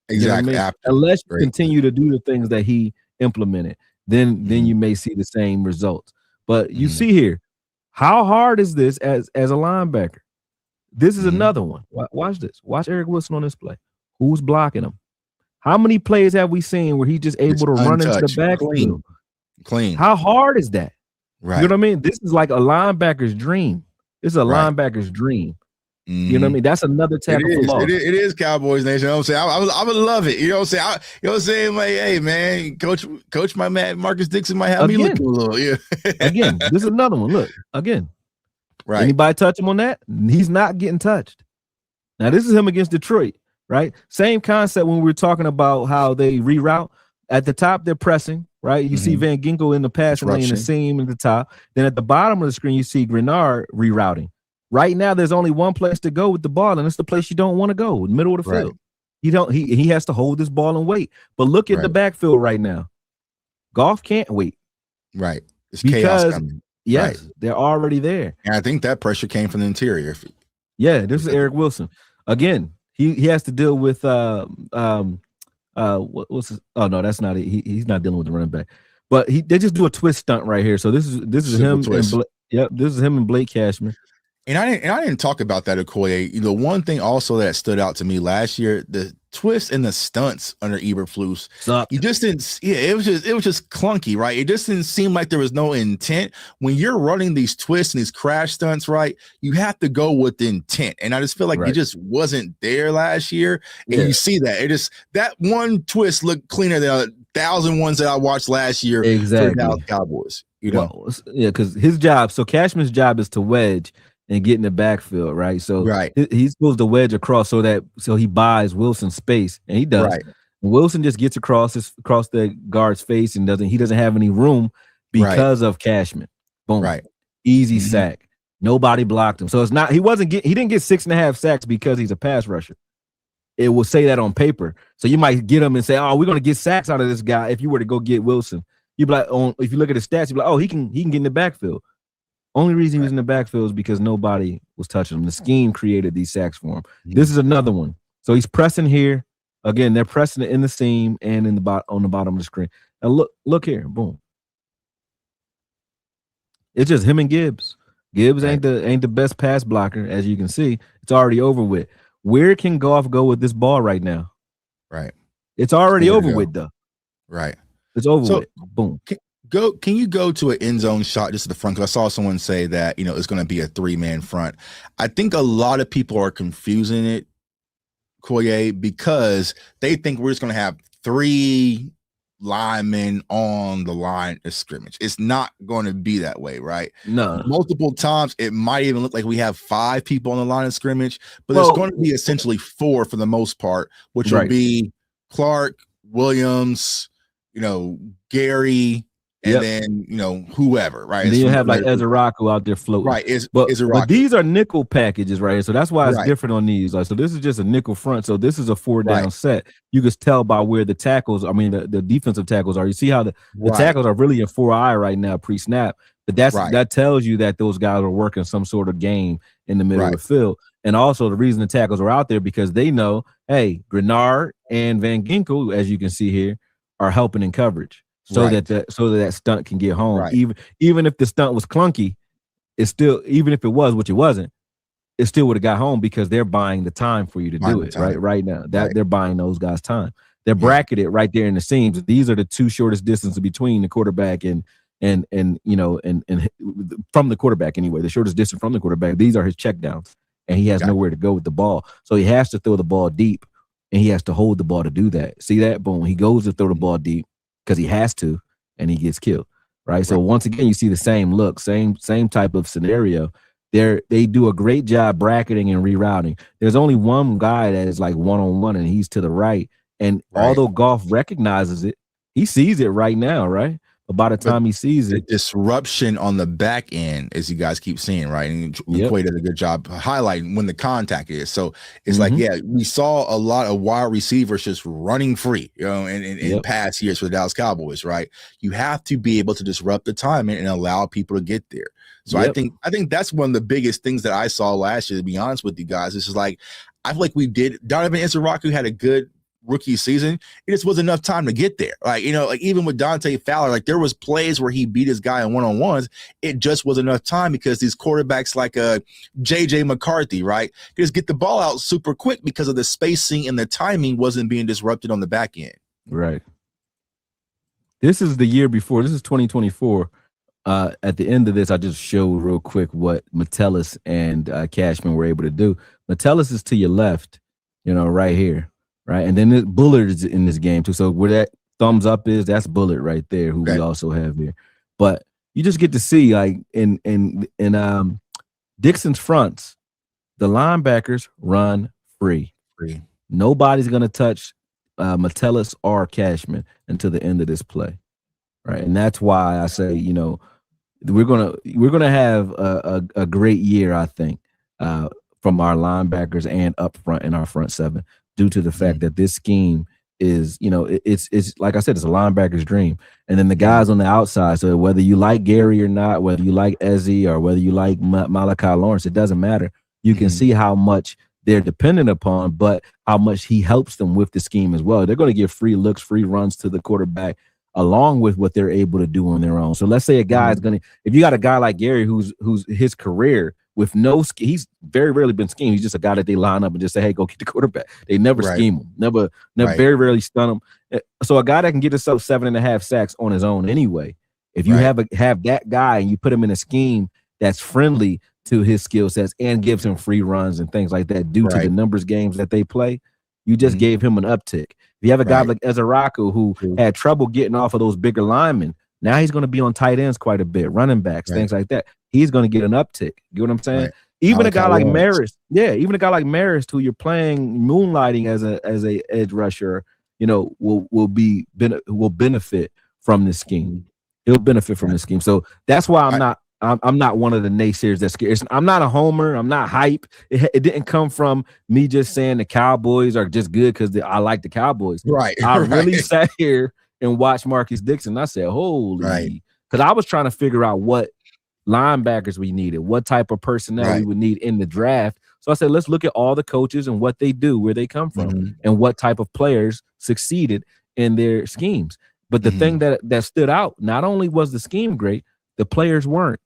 Exactly. You know I mean? Unless you continue to do the things that he implemented, then you may see the same results. But you see here, how hard is this as a linebacker? This is another one. Watch this. Watch Eric Wilson on this play. Who's blocking him? How many plays have we seen where he's just able to run into the backfield? Clean. How hard is that? Right. You know what I mean? This is like a linebacker's dream. This is a linebacker's dream. You know what I mean? That's another tackle for loss. It is Cowboys Nation. You know what I'm saying? I would love it. You know what I'm saying? You know what I'm saying? Like, hey, man, coach my man Marcus Dixon might have me looking a little. Yeah. Again, this is another one. Look, again. Right. Anybody touch him on that? He's not getting touched. Now, this is him against Detroit, right? Same concept when we were talking about how they reroute. At the top, they're pressing, right? You see Van Ginkel in the passing lane, the seam at the top. Then at the bottom of the screen, you see Grenard rerouting. Right now, there's only one place to go with the ball, and it's the place you don't want to go, middle of the field. He has to hold this ball and wait. But look at the backfield right now. Goff can't wait. Right. It's chaos coming. Yes, they're already there. And I think that pressure came from the interior. Yeah, this is Eric Wilson. Again, he has to deal with what's his, oh no, that's not it. He's not dealing with the running back. But they just do a twist stunt right here. So this is him and this is him and Blake Cashman. And I didn't talk about that, Okoye. You know, one thing also that stood out to me last year, the twists and the stunts under Eberflus. You just didn't. Yeah, it was just clunky, right? It just didn't seem like there was no intent when you're running these twists and these crash stunts, right? You have to go with intent, and I just feel like it just wasn't there last year. And you see that that one twist looked cleaner than 1,000 ones that I watched last year for the Dallas Cowboys. You know, well, yeah, because his job. So Cashman's job is to wedge and get in the backfield, right? So he's supposed to wedge across so he buys Wilson space, and he does. Right. Wilson just gets across the guard's face and he doesn't have any room because of Cashman. Boom. Right. Easy sack. Nobody blocked him. So it's not he didn't get 6.5 sacks because he's a pass rusher. It will say that on paper. So you might get him and say, "Oh, we're going to get sacks out of this guy." If you were to go get Wilson, you'd be like, if you look at his stats, you'd be like, "Oh, he can get in the backfield." Only reason he was in the backfield is because nobody was touching him. The scheme created these sacks for him. This is another one. So he's pressing here. Again, they're pressing it in the seam and on the bottom of the screen. And look here. Boom. It's just him and Gibbs. Gibbs ain't the best pass blocker, as you can see. It's already over with. Where can Goff go with this ball right now? Right. It's already over with, though. Right. It's over with. Boom. Can you go to an end zone shot just at the front? Because I saw someone say that, you know, it's going to be a 3-man front. I think a lot of people are confusing it, Koye, because they think we're just going to have 3 linemen on the line of scrimmage. It's not going to be that way, right? No. Multiple times, it might even look like we have 5 people on the line of scrimmage, but there's going to be essentially 4 for the most part, which will be Clark, Williams, you know, Gary, and then, you know, whoever, right? And then you have like Ezeraku out there floating. Right. But these are nickel packages, right? So that's why it's different on these. Like, so this is just a nickel front. So this is a 4-down set. You can tell by where the tackles, the defensive tackles are. You see how the tackles are really in 4-eye right now, pre-snap. But that tells you that those guys are working some sort of game in the middle of the field. And also the reason the tackles are out there because they know, hey, Grenard and Van Ginkel, as you can see here, are helping in coverage. So that stunt can get home. Even if the stunt was clunky, it's still, even if it was, which it wasn't, it still would have got home because they're buying the time for you to do it right now. They're buying those guys time. They're bracketed right there in the seams. These are the 2 shortest distances between the quarterback and from the quarterback anyway. The shortest distance from the quarterback. These are his checkdowns, and he has nowhere to go with the ball. So he has to throw the ball deep, and he has to hold the ball to do that. See that? Boom. He goes to throw the ball deep because he has to, and he gets killed. Right. So once again, you see the same look, same type of scenario. They do a great job bracketing and rerouting. There's only one guy that is like one-on-one, and he's to the right. And although Goff recognizes it, he sees it right now, right? But by the time he sees it, the disruption on the back end, as you guys keep seeing, right? And Quay did a good job highlighting when the contact is. So it's like, we saw a lot of wide receivers just running free, you know, in past years for the Dallas Cowboys, right? You have to be able to disrupt the timing and allow people to get there. So I think that's one of the biggest things that I saw last year, to be honest with you guys. It's just like, I feel like Donovan Ezeraku had a good rookie season. It just wasn't enough time to get there. Like, you know, like even with Dante Fowler, like there was plays where he beat his guy in one-on-ones. It just wasn't enough time because these quarterbacks like JJ McCarthy, right, just get the ball out super quick because of the spacing and the timing wasn't being disrupted on the back end. Right. This is the year before. This is 2024. At the end of this, I just showed real quick what Metellus and Cashman were able to do. Metellus is to your left, you know, right here. Right, and then Bullard is in this game too. So where that thumbs up is, that's Bullard right there, who we also have here. But you just get to see, like in Dixon's fronts, the linebackers run free. Nobody's gonna touch Metellus or Cashman until the end of this play, right? And that's why I say, you know, we're gonna have a great year, I think, from our linebackers and up front in our front seven, due to the fact that this scheme is, you know, it's like I said, it's a linebacker's dream. And then the guys on the outside, so whether you like Gary or not, whether you like Ezzy or whether you like Malachi Lawrence, it doesn't matter. You can see how much they're dependent upon, but how much he helps them with the scheme as well. They're going to give free looks, free runs to the quarterback, along with what they're able to do on their own. So let's say a guy is going to, if you got a guy like Gary, who's his career with no scheme. He's very rarely been schemed. He's just a guy that they line up and just say, hey, go get the quarterback. They never scheme him, never very rarely stun him. So a guy that can get himself 7.5 sacks on his own anyway, if you have that guy and you put him in a scheme that's friendly to his skill sets and gives him free runs and things like that due to the numbers games that they play, you just gave him an uptick. If you have a guy like Ezeraku who had trouble getting off of those bigger linemen, now he's going to be on tight ends quite a bit, running backs, things like that. He's going to get an uptick. You know what I'm saying? Even a guy like Marist, even a guy like Marist, who you're playing moonlighting as a edge rusher, you know, will benefit from this scheme. He'll benefit from this scheme. So that's why I'm not one of the naysayers that's scared. I'm not a homer. I'm not hype. It didn't come from me just saying the Cowboys are just good because I like the Cowboys. I really sat here and watched Marcus Dixon. I said, holy, because I was trying to figure out what linebackers we needed, what type of personnel we would need in the draft. So I said, let's look at all the coaches and what they do, where they come from, and what type of players succeeded in their schemes. But the thing that stood out, not only was the scheme great, the players weren't.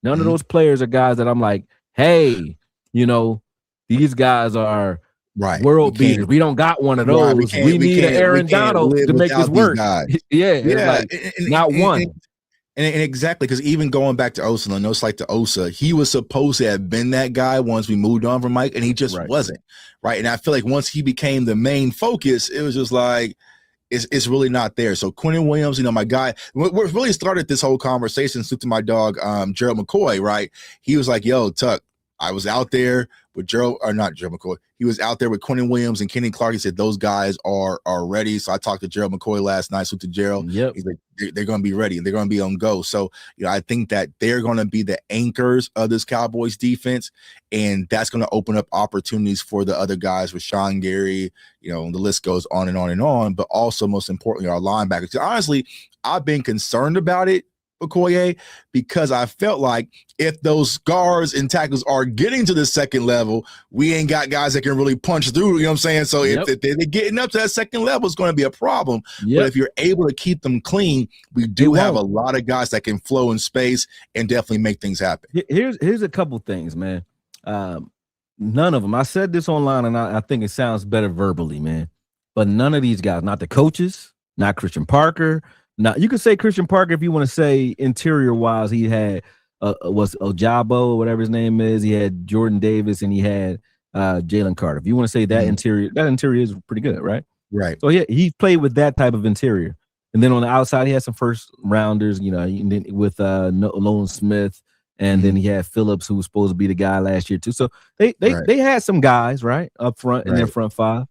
None of those players are guys that I'm like, hey, you know, these guys are world beaters. We don't got one of those. We need an Aaron Donald to make this work. Not one. And exactly, because even going back to Osa, I know it's like the Osa, he was supposed to have been that guy once we moved on from Mike, and he just wasn't. And I feel like once he became the main focus, it was just like, it's really not there. So Quentin Williams, you know, my guy, what really started this whole conversation, to my dog, Gerald McCoy, right? He was like, yo, Tuck, I was out there with not Gerald McCoy. He was out there with Quentin Williams and Kenny Clark. He said, those guys are ready. So I talked to Gerald McCoy last night, to Gerald. He's like, they're going to be ready and they're going to be on go. So, you know, I think that they're going to be the anchors of this Cowboys defense. And that's going to open up opportunities for the other guys with Sean Gary, you know, and the list goes on and on and on. But also, most importantly, our linebackers. Honestly, I've been concerned about it, Okoye, because I felt like if those guards and tackles are getting to the second level, we ain't got guys that can really punch through, you know what I'm saying? So if they're getting up to that second level, it's going to be a problem. But if you're able to keep them clean, we do have a lot of guys that can flow in space and definitely make things happen. Here's a couple things, man. None of them. I said this online, and I think it sounds better verbally, man. But none of these guys, not the coaches, not Christian Parker. Now, you could say Christian Parker if you want to say interior-wise, he had was Ojabo, whatever his name is. He had Jordan Davis, and he had Jalen Carter. If you want to say that interior is pretty good, right? Right. So he played with that type of interior. And then on the outside, he had some first-rounders, you know, with Nolan Smith, and then he had Phillips, who was supposed to be the guy last year, too. So they had some guys, right, up front in their front five.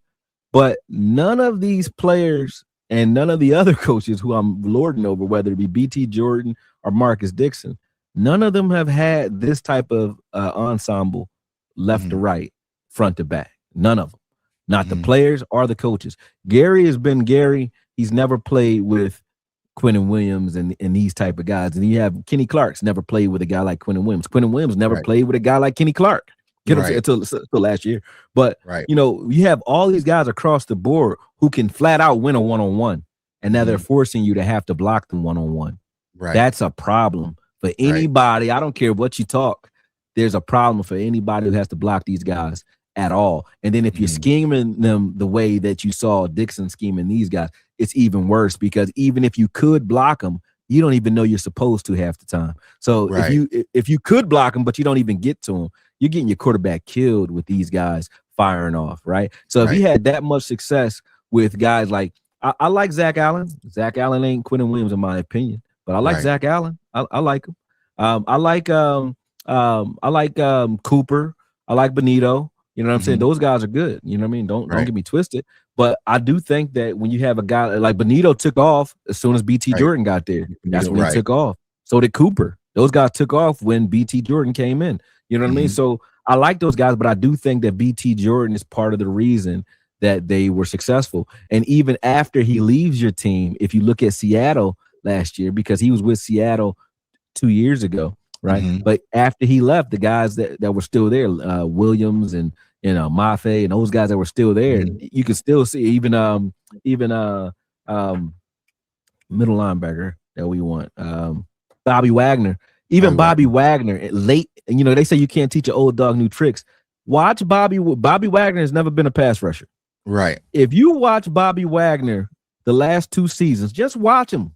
But none of these players and none of the other coaches who I'm lording over, whether it be BT Jordan or Marcus Dixon, none of them have had this type of ensemble left to right, front to back. None of them. Not the players or the coaches. Gary has been Gary. He's never played with Quentin Williams and these type of guys. And you have Kenny Clark's never played with a guy like Quentin Williams. Quentin Williams never played with a guy like Kenny Clark. Until last year. But, you know, you have all these guys across the board who can flat out win a one-on-one. And now they're forcing you to have to block them one-on-one. That's a problem for anybody. I don't care what you talk. There's a problem for anybody who has to block these guys at all. And then if you're scheming them the way that you saw Dixon scheming these guys, it's even worse, because even if you could block them, you don't even know you're supposed to half the time. So if you could block them, but you don't even get to them, you're getting your quarterback killed with these guys firing off, right? So if he had that much success with guys like, I like Zach Allen. Zach Allen ain't Quentin Williams in my opinion, but I like Zach Allen. I like him. I like Cooper. I like Benito. You know what I'm saying? Those guys are good. You know what I mean? Don't get me twisted. But I do think that when you have a guy like Benito took off as soon as BT Jordan got there. That's when he took off. So did Cooper. Those guys took off when BT Jordan came in. You know what I mean? So I like those guys, but I do think that BT Jordan is part of the reason that they were successful. And even after he leaves your team, if you look at Seattle last year, because he was with Seattle 2 years ago, right? But after he left, the guys that were still there, Williams and Mafe and those guys that were still there, you can still see even middle linebacker that we want, Bobby Wagner. Even Bobby Wagner late, and they say you can't teach an old dog new tricks. Watch Bobby Wagner has never been a pass rusher. Right. If you watch Bobby Wagner the last 2 seasons, just watch him.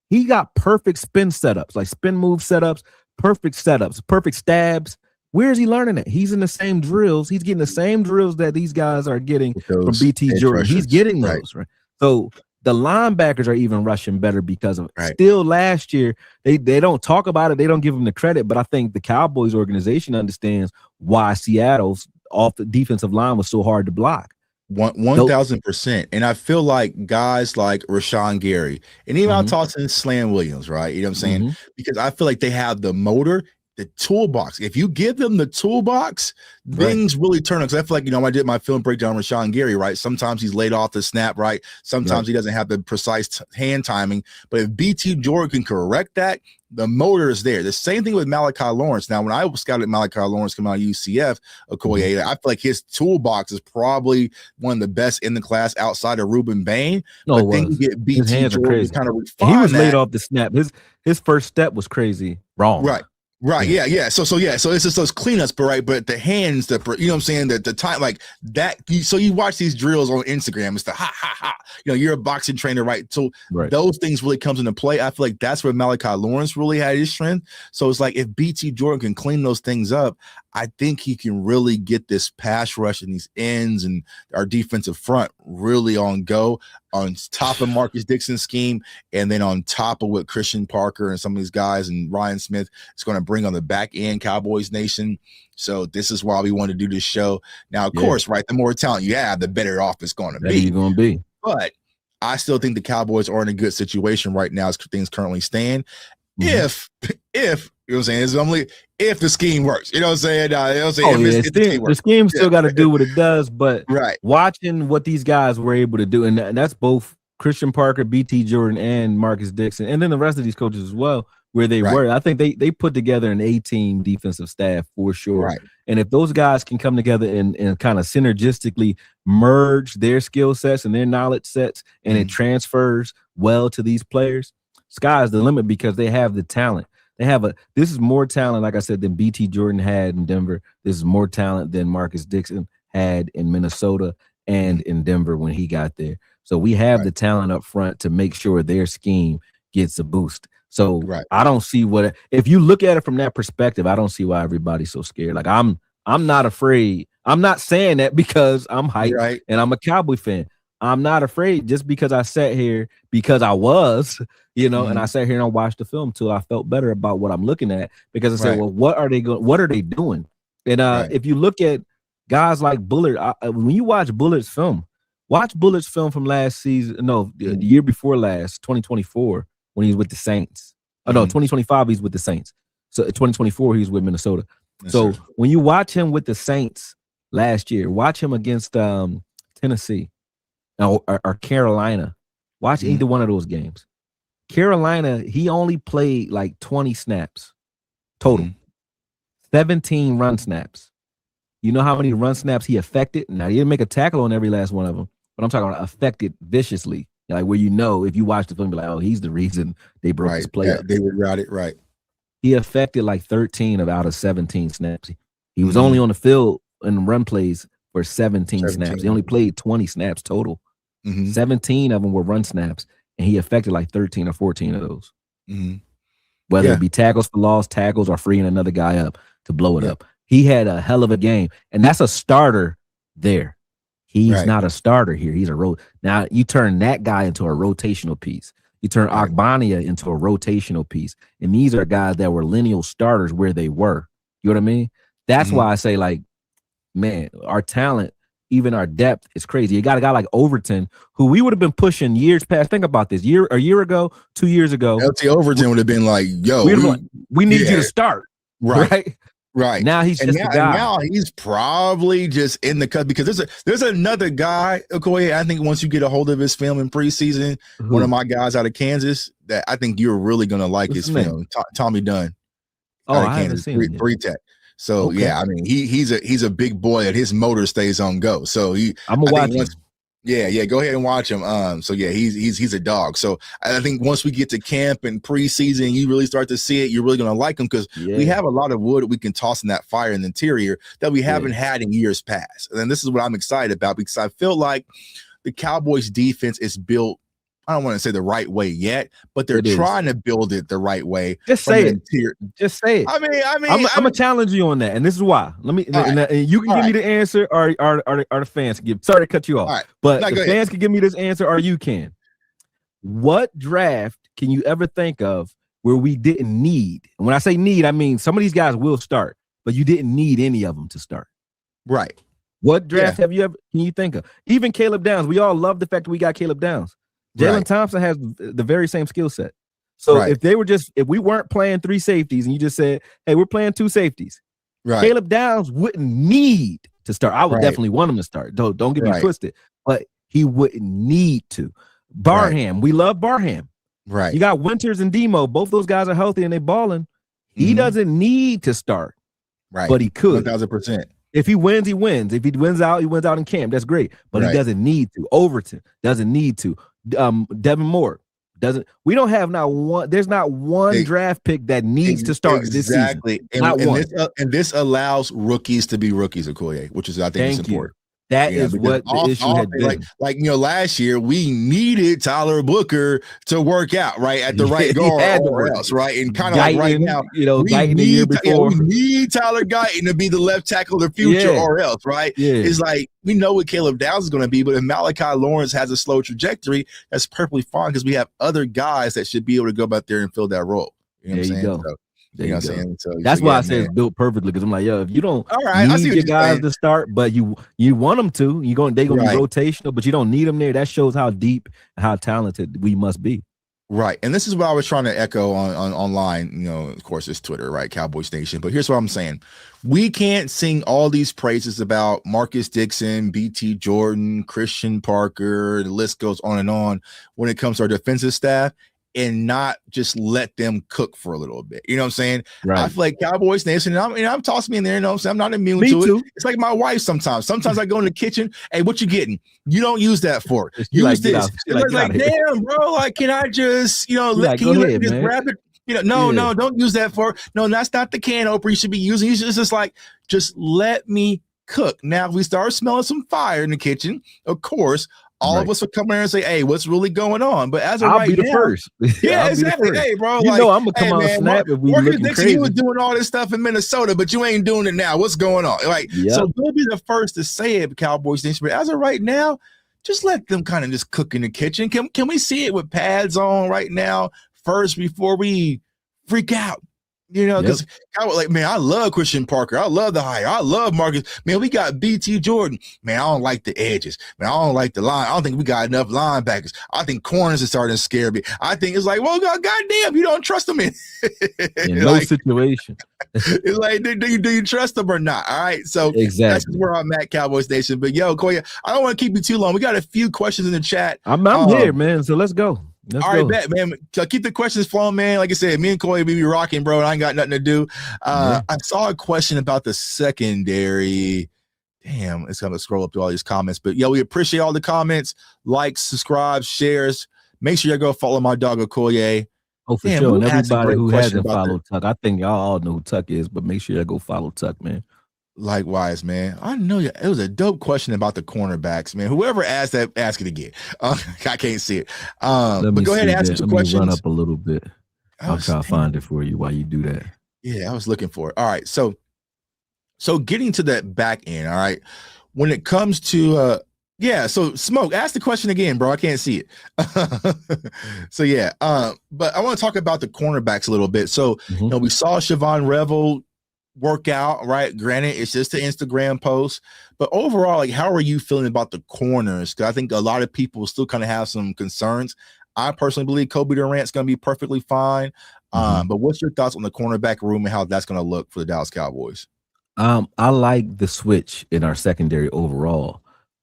He got perfect spin setups, like spin move setups, perfect stabs. Where is he learning it? He's in the same drills. He's getting the same drills that these guys are getting from BT Jordan. He's getting those, right? So the linebackers are even rushing better because of it. Right. Still last year, they don't talk about it. They don't give them the credit. But I think the Cowboys organization understands why Seattle's off the defensive line was so hard to block. 1,000%. And I feel like guys like Rashawn Gary and even I'm tossing Slam Williams, right? You know what I'm saying? Because I feel like they have the motor, the toolbox. If you give them the toolbox, things really turn. Because I feel like, I did my film breakdown on Rashawn Gary, right? Sometimes he's laid off the snap, right? Sometimes he doesn't have the precise hand timing. But if BT Jordan can correct that, the motor is there. The same thing with Malachi Lawrence. Now, when I scouted Malachi Lawrence coming out of UCF, Okoye, I feel like his toolbox is probably one of the best in the class outside of Ruben Bain. No, but then you get BT Jordan kind of refine. He was laid off the snap. His first step was crazy wrong. Right. Yeah. So it's just those cleanups, but the hands, you know what I'm saying? The time like that. So you watch these drills on Instagram. It's the ha ha ha. You're a boxing trainer, right? So those things really comes into play. I feel like that's where Malachi Lawrence really had his strength. So it's like if BT Jordan can clean those things up, I think he can really get this pass rush and these ends and our defensive front really on go on top of Marcus Dixon's scheme, and then on top of what Christian Parker and some of these guys and Ryan Smith is going to bring on the back end, Cowboys Nation. So this is why we want to do this show. Now, of course, right, the more talent you have, the better off it's going to be. You're going to be. But I still think the Cowboys are in a good situation right now as things currently stand. If you know what I'm saying, it's only if the scheme works. You know what I'm saying? The scheme still got to do what it does, but watching what these guys were able to do, and that's both Christian Parker, BT Jordan, and Marcus Dixon, and then the rest of these coaches as well, where they were. I think they put together an A-team defensive staff for sure. Right. And if those guys can come together and kind of synergistically merge their skill sets and their knowledge sets, and it transfers well to these players, sky's the limit because they have the talent. This is more talent, like I said, than BT Jordan had in Denver. This is more talent than Marcus Dixon had in Minnesota and in Denver when he got there. So we have the talent up front to make sure their scheme gets a boost. So I don't see if you look at it from that perspective, I don't see why everybody's so scared. Like I'm not afraid. I'm not saying that because I'm hyped and I'm a Cowboy fan. I'm not afraid just because I sat here because I was, and I sat here and I watched the film till I felt better about what I'm looking at, because I said, well, what are they doing? And if you look at guys like Bullard, when you watch Bullard's film, from last season, the year before last, 2024, when he was with the Saints. 2025, he's with the Saints. So 2024, he's with Minnesota. Yes, so when you watch him with the Saints last year, watch him against Tennessee. Or Carolina. Watch either one of those games. Carolina, he only played like 20 snaps total. 17 run snaps. You know how many run snaps he affected? Now, he didn't make a tackle on every last one of them, but I'm talking about affected viciously. Like where if you watch the film, be like, oh, he's the reason they broke his play up. They were routed, right. He affected like 13 out of 17 snaps. He was only on the field in run plays for 17 snaps. He only played 20 snaps total. 17 of them were run snaps, and he affected like 13 or 14 of those. Whether it be tackles for loss, tackles, or freeing another guy up to blow it up. He had a hell of a game, and that's a starter there. He's not a starter here. He's now you turn that guy into a rotational piece. You turn Ogbania into a rotational piece, and these are guys that were lineal starters where they were. You know what I mean? That's why I say, like, man, our talent, even our depth is crazy. You got a guy like Overton, who we would have been pushing years past. Think about this: a year ago, 2 years ago, LT Overton would have been like, "Yo, we need you to start." Right. Now he's just a guy. Now he's probably just in the cut because there's another guy, Okoye. I think once you get a hold of his film in preseason, one of my guys out of Kansas, that I think you're really gonna like his film. Tommy Dunn. I haven't seen him. 3-tech. So I mean, he's a big boy, and his motor stays on go. So I'm gonna watch him. Yeah, go ahead and watch him. So yeah, he's a dog. So I think once we get to camp and preseason, you really start to see it. You're really gonna like him because we have a lot of wood we can toss in that fire in the interior that we haven't had in years past. And this is what I'm excited about because I feel like the Cowboys defense is built. I don't want to say the right way yet, but they're trying to build it the right way. Just say it. Just say it. I mean, I'm gonna challenge you on that, and this is why. Let me. And you can give me the answer, or the fans can give. Sorry to cut you off, but the fans can give me this answer, or you can. What draft can you ever think of where we didn't need? And when I say need, I mean some of these guys will start, but you didn't need any of them to start. Right. What draft can you think of? Even Caleb Downs. We all love the fact that we got Caleb Downs. Jalen Thompson has the very same skill set. So if we weren't playing 3 safeties and you just said, hey, we're playing 2 safeties, Caleb Downs wouldn't need to start. I would definitely want him to start. Don't get me twisted, but he wouldn't need to. Barham, we love Barham. Right. You got Winters and Demo. Both those guys are healthy and they're balling. He doesn't need to start. Right. But he could. 1,000%. If he wins, he wins. If he wins out, he wins out in camp. That's great. But he doesn't need to. Overton doesn't need to. Devin Moore doesn't. We don't have there's not one draft pick that needs to start this season. And this allows rookies to be rookies, Okoye, which is I think is important. That is what the issue had been. Like last year we needed Tyler Booker to work out at the right guard or else, and kind of like right now, Guyton the year before. We need Tyler Guyton to be the left tackle of the future or else, right? Yeah. It's like we know what Caleb Downs is going to be, but if Malachi Lawrence has a slow trajectory, that's perfectly fine because we have other guys that should be able to go back there and fill that role. You know what I'm saying? Go. You know what I'm saying? So, that's why I say it's built perfectly because I'm like, if you don't need your guys to start, but you want them to, they're going to be rotational, but you don't need them there. That shows how deep and how talented we must be. Right. And this is what I was trying to echo on online, of course, it's Twitter, right? Cowboys Nation. But here's what I'm saying. We can't sing all these praises about Marcus Dixon, BT Jordan, Christian Parker, the list goes on and on when it comes to our defensive staff and not just let them cook for a little bit. You know what I'm saying? Right. I feel like Cowboys Nation, and I'm tossing me in there, you know what I'm saying? I'm not immune to it. It's like my wife sometimes. Sometimes I go in the kitchen, hey, what you getting? You don't use that fork. Use this. It's like damn, bro, like, can I just, can you let me just grab it? No, don't use that fork. No, that's not the can opener you should be using. It's just like, just let me cook. Now, if we start smelling some fire in the kitchen, of course, all of us will come here and say, hey, what's really going on? But as of right now, I'll be the first. Yeah, exactly. Hey, bro. I'm going to come on Snap if we looking crazy. He was doing all this stuff in Minnesota, but you ain't doing it now. What's going on? So we'll be the first to say it, Cowboys Nation. But as of right now, just let them kind of just cook in the kitchen. Can we see it with pads on right now first before we freak out? Because man, I love Christian Parker. I love the hire. I love Marcus. Man, we got BT Jordan. Man, I don't like the edges. Man, I don't like the line. I don't think we got enough linebackers. I think corners are starting to scare me. I think it's like, well, goddamn, you don't trust them in no situation. It's like, do you trust them or not? All right. So that's where I'm at, Cowboys Nation. But Koya, I don't want to keep you too long. We got a few questions in the chat. I'm here, man. So let's go. All right, bet, man. Keep the questions flowing, man. Like I said, me and Koya, we be rocking, bro. I ain't got nothing to do. I saw a question about the secondary. Damn, it's gonna scroll up to all these comments. But we appreciate all the comments, likes, subscribe, shares. Make sure you go follow my dog Okoye. Oh, for sure. And everybody who hasn't followed Tuck, I think y'all all know who Tuck is, but make sure you go follow Tuck, man. Likewise, man. I know it was a dope question about the cornerbacks, man. Whoever asked that, ask it again. I can't see it. But go ahead and ask some questions. Let me run up a little bit. I'll try to find it for you while you do that. Yeah, I was looking for it. All right, so getting to that back end. All right, when it comes to so Smoke, ask the question again, bro. I can't see it. But I want to talk about the cornerbacks a little bit. So we saw Siobhan Revel work out, right? Granted, it's just an Instagram post, but overall, like, how are you feeling about the corners? Because I think a lot of people still kind of have some concerns. I personally believe Kobe Durant's going to be perfectly fine. But what's your thoughts on the cornerback room and how that's going to look for the Dallas Cowboys? I like the switch in our secondary overall.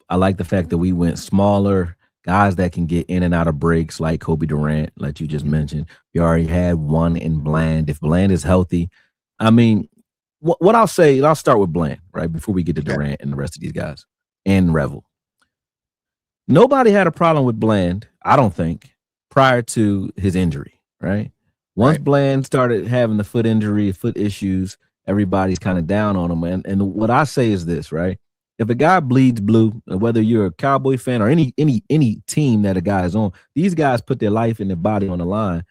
I like the fact that we went smaller, guys that can get in and out of breaks like Kobe Durant, like you just mentioned. You already had one in Bland. If Bland is healthy, I mean, what I'll say, I'll start with Bland, right, before we get to Durant and the rest of these guys, and Revel. Nobody had a problem with Bland, I don't think, prior to his injury, right? Once Bland started having the foot injury, foot issues, everybody's kind of down on him. And what I say is this, right? If a guy bleeds blue, whether you're a Cowboy fan or any team that a guy is on, these guys put their life and their body on the line,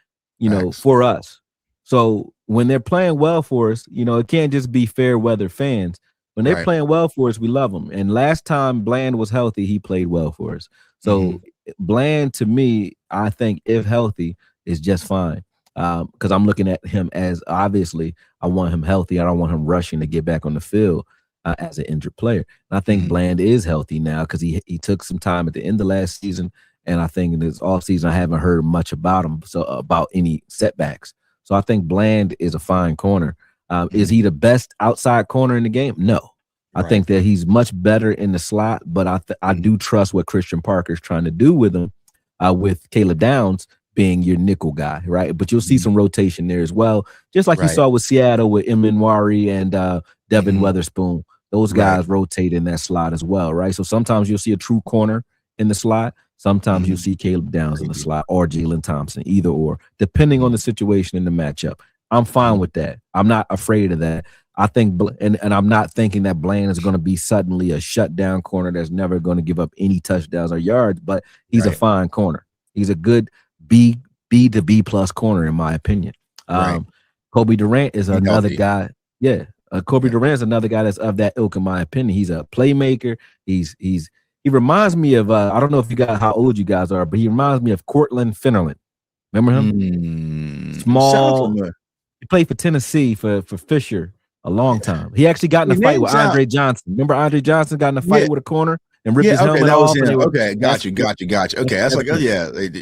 for us. So when they're playing well for us, it can't just be fair weather fans. When they're playing well for us, we love them. And last time Bland was healthy, he played well for us. So Bland, to me, I think if healthy, is just fine. Because I'm looking at him as, obviously, I want him healthy. I don't want him rushing to get back on the field as an injured player. And I think Bland is healthy now because he took some time at the end of last season. And I think in this offseason, I haven't heard much about him, so about any setbacks. So I think Bland is a fine corner. Is he the best outside corner in the game? No. I think that he's much better in the slot, but I do trust what Christian Parker is trying to do with him, with Caleb Downs being your nickel guy, right? But you'll see some rotation there as well, just like you saw with Seattle with Eminwari and Devin Weatherspoon. Those guys rotate in that slot as well, right? So sometimes you'll see a true corner in the slot. Sometimes you'll see Caleb Downs in the slot or Jalen Thompson, either or, depending on the situation and the matchup. I'm fine with that. I'm not afraid of that. I think, and I'm not thinking that Bland is going to be suddenly a shutdown corner that's never going to give up any touchdowns or yards, but he's a fine corner. He's a good B to B plus corner, in my opinion. Kobe Durant is another guy. Yeah. Kobe Durant is another guy that's of that ilk, in my opinion. He's a playmaker. He reminds me of, I don't know if you guys, how old you guys are, but he reminds me of Cortland Finnerland. Remember him? Small. He played for Tennessee for Fisher a long time. He actually got in a fight with Andre Johnson. Remember Andre Johnson got in a fight with a corner and ripped his helmet off? Okay, got you. Okay, that's like,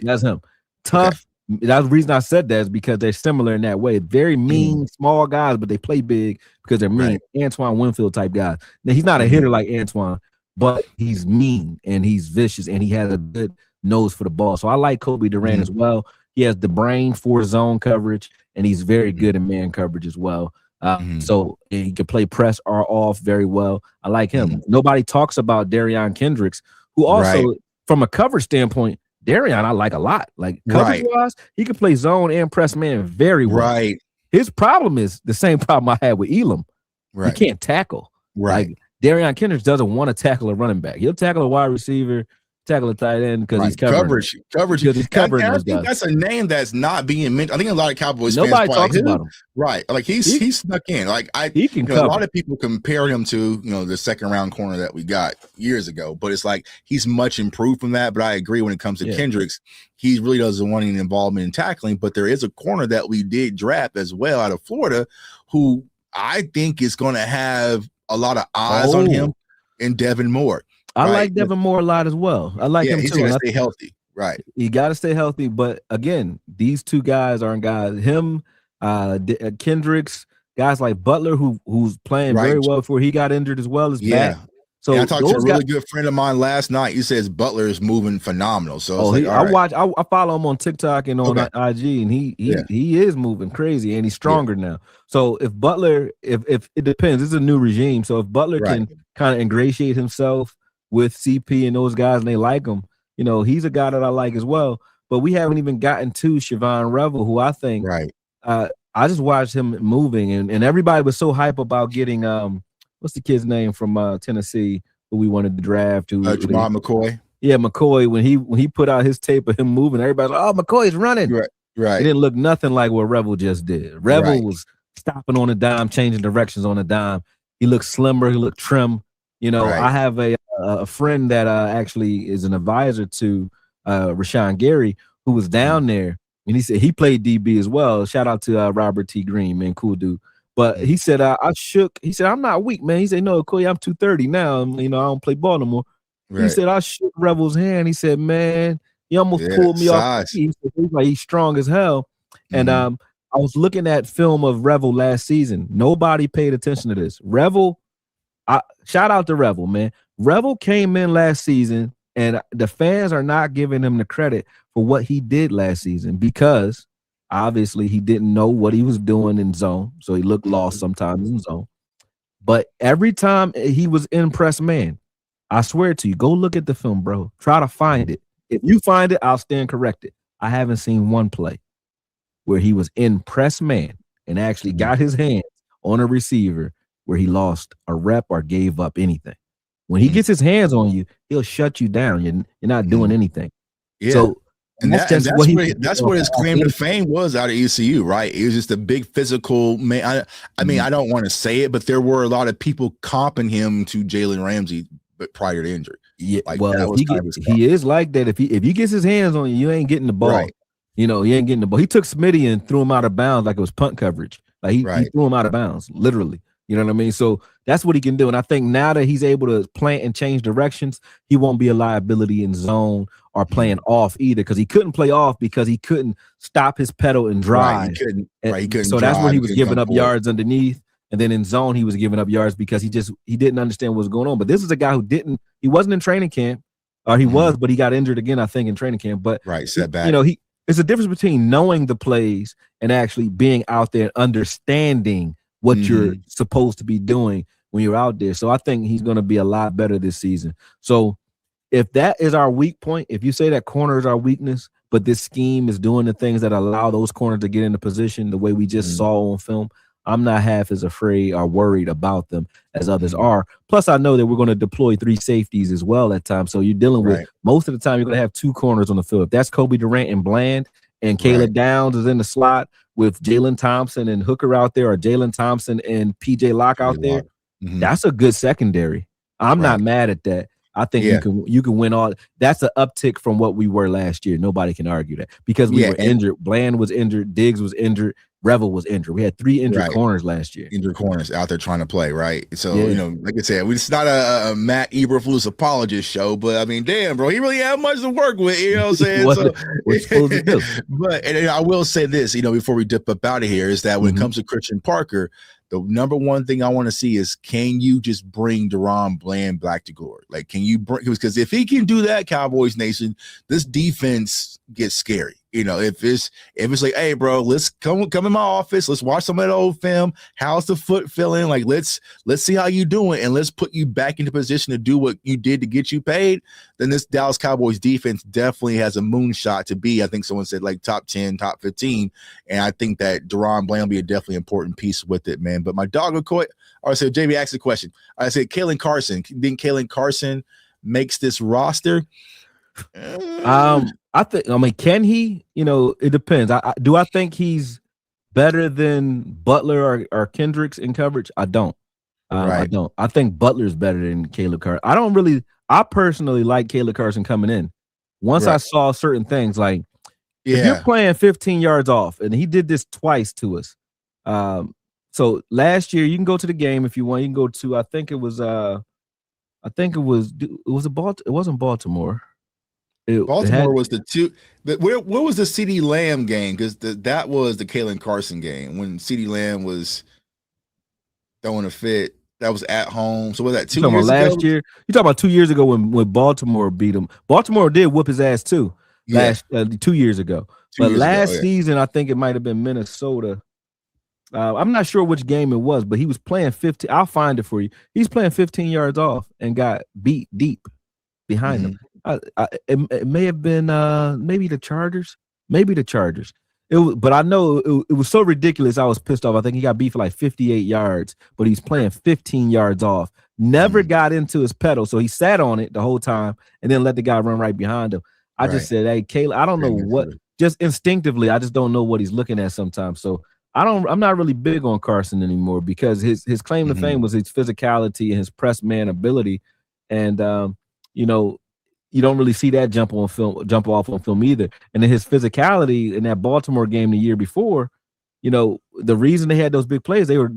that's him. Tough. Okay. That's the reason I said that, is because they're similar in that way. Very mean, small guys, but they play big because they're mean. Antoine Winfield type guys. Now, he's not a hitter like Antoine, but he's mean and he's vicious and he has a good nose for the ball. So I like Kobe Durant as well. He has the brain for zone coverage and he's very good in man coverage as well. So he can play press or off very well. I like him. Nobody talks about Darion Kendricks, who also, from a coverage standpoint, Darion I like a lot. Like coverage-wise, he can play zone and press man very well. His problem is the same problem I had with Elam. He can't tackle. Like Darion Kendricks doesn't want to tackle a running back. He'll tackle a wide receiver, tackle a tight end because he's covering. Coverage. He's covering I think that's a name that's not being mentioned. I think a lot of Cowboys fans talks about him. Like he's snuck in. Like he can a lot of people compare him to the second round corner that we got years ago, but it's like he's much improved from that. But I agree when it comes to Kendricks, he really doesn't want any involvement in tackling. But there is a corner that we did draft as well out of Florida, who I think is going to have a lot of eyes on him, and Devin Moore. I like Devin Moore a lot as well. I like him he's too. He's got to stay healthy. You got to stay healthy. But again, these two guys aren't guys. Him, Kendricks, guys like Butler, who's playing very well before he got injured as well, is back. So I talked to a really good friend of mine last night. He says Butler is moving phenomenal. So I follow him on TikTok and on IG, and he is moving crazy, and he's stronger now. So if Butler, if it depends, it's a new regime. So if Butler can kind of ingratiate himself with CP and those guys, and they like him, he's a guy that I like as well. But we haven't even gotten to Siobhan Revel, who I think, I just watched him moving, and everybody was so hype about getting what's the kid's name from Tennessee who we wanted to draft? Jamar McCoy. Yeah, McCoy. When he put out his tape of him moving, everybody's like, "Oh, McCoy's running." Right. It didn't look nothing like what Revel just did. Revel was stopping on a dime, changing directions on a dime. He looked slimmer. He looked trim. I have a friend that actually is an advisor to Rashawn Gary, who was down there, and he said he played DB as well. Shout out to Robert T. Green, man, cool dude. But he said, he said, I'm not weak, man. He said, no, Koy, I'm 230 now. I don't play ball no more. He said, I shook Revel's hand. He said, man, he almost pulled me off. He said, he's strong as hell. And I was looking at film of Revel last season. Nobody paid attention to this. Revel, shout out to Revel, man. Revel came in last season, and the fans are not giving him the credit for what he did last season because obviously he didn't know what he was doing in zone, so he looked lost sometimes in zone. But every time he was in press man, I swear to you, go look at the film, bro. Try to find it. If you find it, I'll stand corrected. I haven't seen one play where he was in press man and actually got his hands on a receiver where he lost a rep or gave up anything. When he gets his hands on you, he'll shut you down. You're not doing anything. Yeah. So that's what his claim to fame was out of ECU, right? He was just a big physical man. I mean, I don't want to say it, but there were a lot of people comping him to Jalen Ramsey, but prior to injury. Yeah, like, well, he is like that. If he gets his hands on you, you ain't getting the ball. Right. You know, he ain't getting the ball. He took Smitty and threw him out of bounds like it was punt coverage. Like he threw him out of bounds, literally. You know what I mean? So that's what he can do. And I think now that he's able to plant and change directions, he won't be a liability in zone or playing off either, because he couldn't play off because he couldn't stop his pedal and drive. He couldn't so that's where he was giving up yards underneath. And then in zone, he was giving up yards because he didn't understand what was going on. But this is a guy who he wasn't in training camp, or he was, but he got injured again, I think, in training camp. But setback. You know, it's a difference between knowing the plays and actually being out there and understanding what you're supposed to be doing when you're out there. So I think he's going to be a lot better this season. So if that is our weak point, if you say that corner is our weakness, but this scheme is doing the things that allow those corners to get into position the way we just saw on film, I'm not half as afraid or worried about them as others are. Plus, I know that we're going to deploy 3 safeties as well at times. So you're dealing with, most of the time, you're going to have 2 corners on the field. If that's Kobe Durant and Bland, and Caleb Downs is in the slot with Jalen Thompson and Hooker out there, or Jalen Thompson and PJ Locke out there, that's a good secondary. I'm not mad at that. I think you can win all. That's an uptick from what we were last year. Nobody can argue that, because we were injured. Bland was injured. Diggs was injured. Revel was injured. We had 3 injured corners last year. Injured corners out there trying to play, right? So, you know, like I said, it's not a Matt Eberflus apologist show, but I mean, damn, bro, he really had much to work with, you know what I'm saying? What's supposed to do? But and I will say this, you know, before we dip up out of here, is that when it comes to Christian Parker, the number one thing I want to see is, can you just bring DaRon Bland back to glory? Like, can you bring, because if he can do that, Cowboys Nation, this defense gets scary. You know, if it's like, hey, bro, let's come in my office, let's watch some of that old film. How's the foot feeling? Like, let's see how you doing, and let's put you back into position to do what you did to get you paid. Then this Dallas Cowboys defense definitely has a moonshot to be, I think someone said, like top 10, top 15. And I think that DaRon Bland will be a definitely important piece with it, man. But my dog McCoy, so JB asked the question. I said, Kalen Carson. Then Kalen Carson makes this roster. I mean, can he? You know, it depends. Do I think he's better than Butler or Kendricks in coverage? I don't. I don't. I think Butler's better than Caleb Carson. I personally like Caleb Carson coming in. Once I saw certain things, like if you're playing 15 yards off, and he did this twice to us. So last year, you can go to the game if you want. You can go to, it wasn't Baltimore. Baltimore was the 2. Where was the CeeDee Lamb game? Because that was the Kalen Carson game when CeeDee Lamb was throwing a fit. That was at home. So was that 2 years ago? Last year? You talking about 2 years ago when Baltimore beat him? Baltimore did whoop his ass too. 2 years ago. But last season, I think it might have been Minnesota. I'm not sure which game it was, but he was playing 15. I'll find it for you. He's playing 15 yards off and got beat deep behind him. It may have been maybe the Chargers. But I know it was so ridiculous. I was pissed off. I think he got beat for like 58 yards, but he's playing 15 yards off. Never got into his pedal, so he sat on it the whole time and then let the guy run right behind him. I just said, hey, Caleb, I don't know what. Just instinctively, I just don't know what he's looking at sometimes. So I'm not really big on Carson anymore, because his claim to fame was his physicality and his press man ability, and you know. You don't really see that jump off on film either. And then his physicality in that Baltimore game the year before, you know, the reason they had those big plays, they were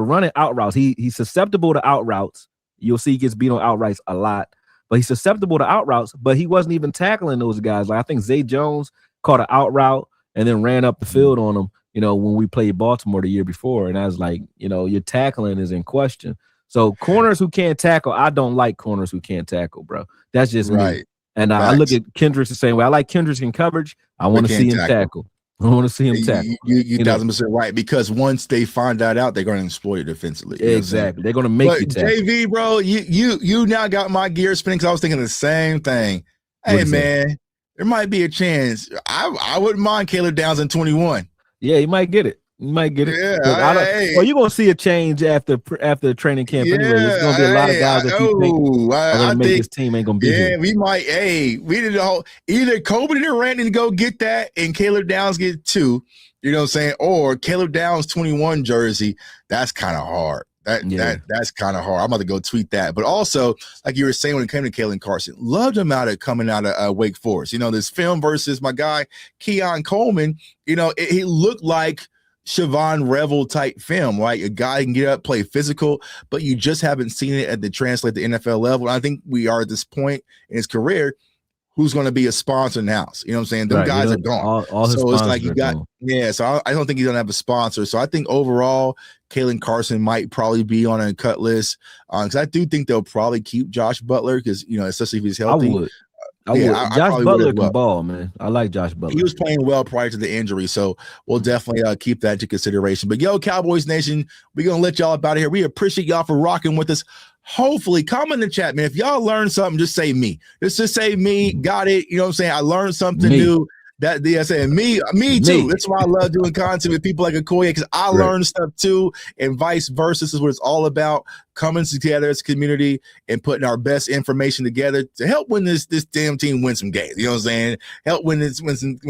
running out routes. He's susceptible to out routes. You'll see he gets beat on out routes a lot, but he's susceptible to out routes. But he wasn't even tackling those guys. Like I think Zay Jones caught an out route and then ran up the field on him. You know, when we played Baltimore the year before, and I was like, you know, your tackling is in question. So corners who can't tackle, I don't like corners who can't tackle, bro. That's just me. And I look at Kendricks the same way. I like Kendricks in coverage. I want to see him tackle. I want to see him tackle. You 1,000% right, because once they find that out, they're going to exploit it defensively. Exactly. They're going to make you tackle. JV, bro, you now got my gears spinning, because I was thinking the same thing. Hey, man, there might be a chance. I wouldn't mind Caleb Downs in 21. Yeah, you might get it. You might get it. Yeah, well, you're gonna see a change after training camp anyway. There's gonna be a lot of guys that you think are gonna make this team ain't gonna be here. Yeah, we might. Hey, we did either Coben and Randy go get that, and Caleb Downs get 2. You know what I'm saying? Or Caleb Downs 21 jersey. That's kind of hard. That's kind of hard. I'm about to go tweet that. But also, like you were saying, when it came to Kalen Carson, loved him coming out of Wake Forest. You know, this film versus my guy Keon Coleman. You know, he looked like Siobhan Revel type film, right? A guy can get up, play physical, but you just haven't seen it at the translate the NFL level. And I think we are at this point in his career. Who's going to be a sponsor in the house? You know what I'm saying? Them guys are gone. So it's like you got, so I don't think he's going to have a sponsor. So I think overall, Kalen Carson might probably be on a cut list. Because I do think they'll probably keep Josh Butler, because, you know, especially if he's healthy. I would. Josh Butler can ball, man. I like Josh Butler. He was playing well prior to the injury, so we'll definitely keep that into consideration. But Cowboys Nation, we're gonna let y'all up out of here. We appreciate y'all for rocking with us. Hopefully, comment in the chat, man. If y'all learned something, just say me. Just say me. Got it. You know what I'm saying? I learned something new. That I said me too. That's why I love doing content with people like Okoye, because I learn stuff too, and vice versa. This is what it's all about: coming together as a community and putting our best information together to help win this damn team win some games. You know what I'm saying? Help win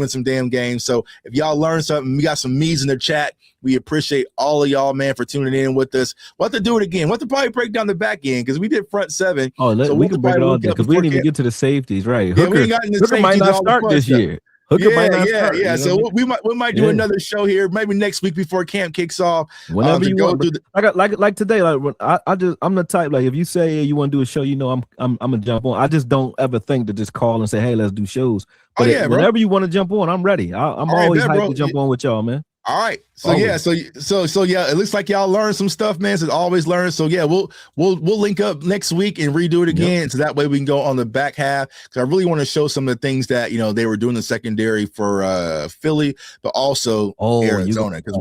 some damn games. So if y'all learn something, we got some me's in the chat. We appreciate all of y'all, man, for tuning in with us. We'll have to do it again. We'll have to probably break down the back end, because we did front 7. So we can break it all down, because we didn't even get to the safeties, right? Hooker might not start this year. Yeah. So we might do another show here, maybe next week before camp kicks off. Whenever you want. Like today, like I'm the type, like, if you say you want to do a show, you know, I'm gonna jump on. I just don't ever think to just call and say, hey, let's do shows. But whenever you want to jump on, I'm ready. I'm always hyped to jump on with y'all, man. All right. So it looks like y'all learned some stuff, man. So always learn. So we'll link up next week and redo it again. So that way we can go on the back half. Because I really want to show some of the things that, you know, they were doing the secondary for Philly, but also Arizona. Because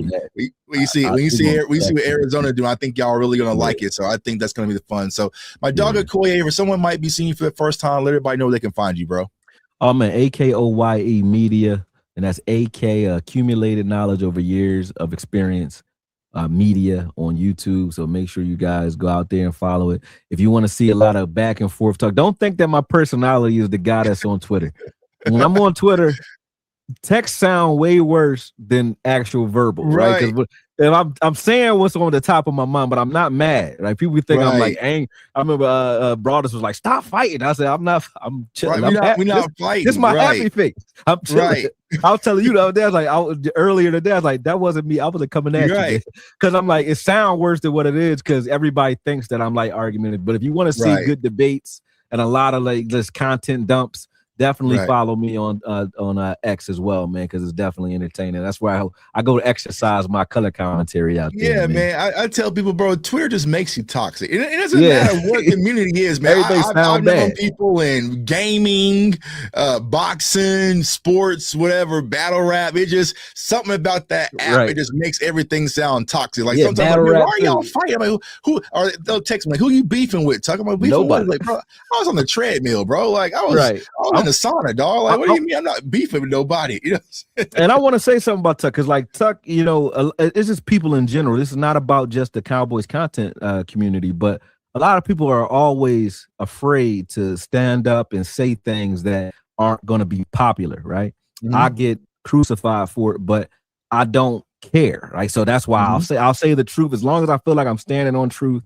we see what Arizona do. I think y'all are really gonna like it. So I think that's gonna be the fun. So my dog Okoye, if someone might be seeing you for the first time, let everybody know where they can find you, bro. Oh man, AKOYE Media. And that's AK, accumulated knowledge over years of experience, media on YouTube. So make sure you guys go out there and follow it. If you want to see a lot of back and forth talk, don't think that my personality is the guy that's on Twitter. When I'm on Twitter, text sound way worse than actual verbal, right? Because if I'm saying what's on the top of my mind, but I'm not mad. Like, people think I'm like angry. I remember Broadus was like, "Stop fighting." I said, "I'm not. I'm chilling. We're not fighting. This is my happy face. I'm chilling." I was telling you the other day, I was earlier today, I was like, that wasn't me. I wasn't coming at you, because I'm like, it sounds worse than what it is, because everybody thinks that I'm like argumentative. But if you want to see good debates and a lot of like just content dumps, definitely follow me on X as well, man, because it's definitely entertaining. That's where I go to exercise my color commentary out there. Yeah, man. I tell people, bro, Twitter just makes you toxic. It doesn't matter what community is, man. I've known people in gaming, boxing, sports, whatever, battle rap. It just something about that app. It just makes everything sound toxic. Like sometimes, like, why are y'all fighting? I'm like, who? Or they'll text me like, who you beefing with? Talking about beefing with? Like, bro, I was on the treadmill, bro. Like I was in the sauna, dog. Like, what do you mean? I'm not beefing with nobody. You know. And I want to say something about Tuck, because like Tuck, you know, it's just people in general. This is not about just the Cowboys content community, but a lot of people are always afraid to stand up and say things that aren't going to be popular, right? I get crucified for it, but I don't care, right? So that's why I'll say the truth. As long as I feel like I'm standing on truth,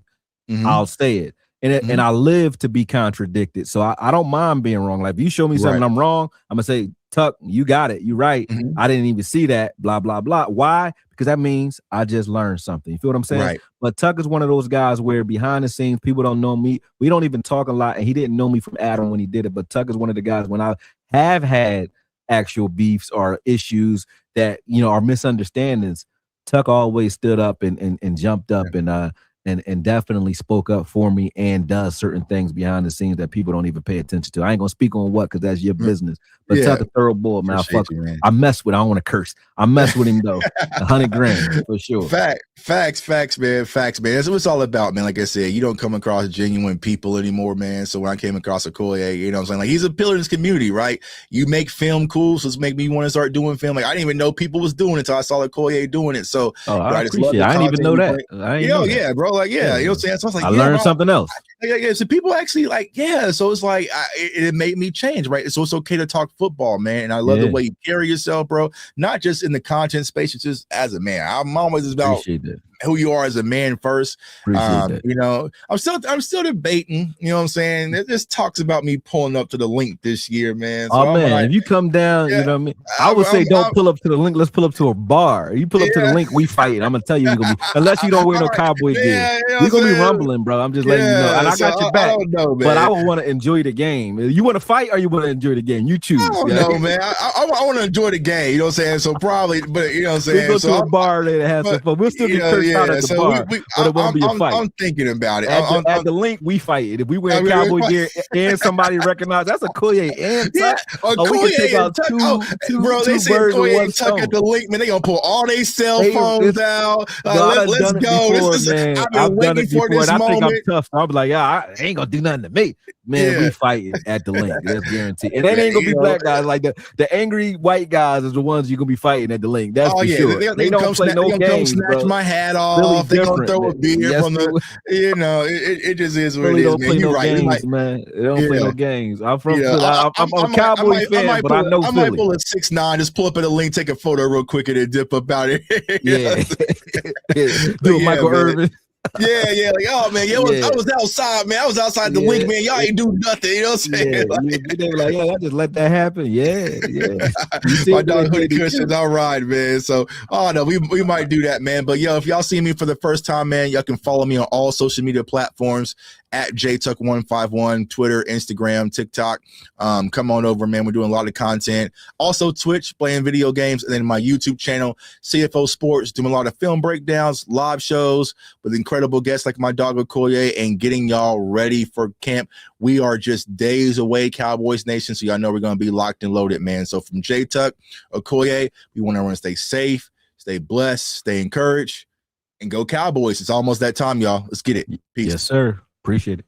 I'll say it. And I live to be contradicted. So I don't mind being wrong. Like, if you show me something I'm wrong, I'm going to say, Tuck, you got it. You're right. I didn't even see that, blah, blah, blah. Why? Because that means I just learned something. You feel what I'm saying? Right. But Tuck is one of those guys where behind the scenes, people don't know me. We don't even talk a lot. And he didn't know me from Adam when he did it. But Tuck is one of the guys, when I have had actual beefs or issues that, you know, are misunderstandings, Tuck always stood up and jumped up and definitely spoke up for me and does certain things behind the scenes that people don't even pay attention to. I ain't gonna speak on what, because that's your business. But Tuck a thorough boy, man. I mess with. I don't want to curse. I mess with him though. $100,000 for sure. Facts, man. That's what it's all about, man. Like I said, you don't come across genuine people anymore, man. So when I came across Okoye, you know what I'm saying? Like, he's a pillar in this community, right? You make film cool, so it's make me want to start doing film. Like, I didn't even know people was doing it until I saw Okoye doing it. So I appreciate it. I didn't even know that. Yeah, bro. Like, yeah, you know what I'm saying? So I was like, I learned something else. Yeah. So people actually like, so it's like, it made me change, right? So it's okay to talk football, man. And I love the way you carry yourself, bro. Not just in the content space, it's just as a man. I'm always about who you are as a man first. You know, I'm still debating, you know what I'm saying? This talks about me pulling up to the link this year, man. So if you come down, you know what I mean? I would say don't pull up to the link. Let's pull up to a bar. You pull up to the link, we fight. I'm gonna tell you, you're gonna be, unless you don't wear no cowboy gear. We're gonna be rumbling, bro. I'm just letting you know. And I got your back. But I would want to enjoy the game. You want to fight or you want to enjoy the game? You choose. I don't know, man. I want to enjoy the game, you know what I'm saying? So probably, but you know what I'm saying? We'll go to a bar there to have some fun. We'll still be cursed out at the bar. But it won't be a fight. I'm thinking about it. At the link, we fight it. If we wear cowboy gear and somebody recognize that's Okoye and Tuck, we can take out two birds with one stone. At the link, man, they gonna pull all their cell phones out. Let's go. I've done it before, and I think I'm tough. I'm like, I ain't gonna do nothing to me. Man, we fighting at the link. That's guaranteed. And they ain't gonna be black guys. Like the angry white guys is the ones you're gonna be fighting at the link. That's for sure. They don't play no games. Snatch my hat off. They gonna throw a beer from the. You know, it just is what it is, man. You're right. Games, man. They don't play no games. I'm from Philly. I'm a Cowboy fan, but I know Philly. I might pull a 6'9", just pull up at a link, take a photo real quick, and then dip up out here. Do a Michael Irvin. Like, oh man, I was outside, man. I was outside the link, man. Y'all ain't do nothing, you know what I'm saying? They were like, I just let that happen. My dog Hoodie Cushions, all right, man. So, we might do that, man. But if y'all see me for the first time, man, y'all can follow me on all social media platforms at JTuck151, Twitter, Instagram, TikTok. Come on over, man. We're doing a lot of content. Also Twitch, playing video games, and then my YouTube channel, CFO Sports, doing a lot of film breakdowns, live shows with incredible guests like my dog Okoye, and getting y'all ready for camp. We are just days away, Cowboys Nation, so y'all know we're going to be locked and loaded, man. So from J-Tuck, Okoye, we want everyone to stay safe, stay blessed, stay encouraged, and go Cowboys. It's almost that time, y'all. Let's get it. Peace. Yes, sir. Appreciate it.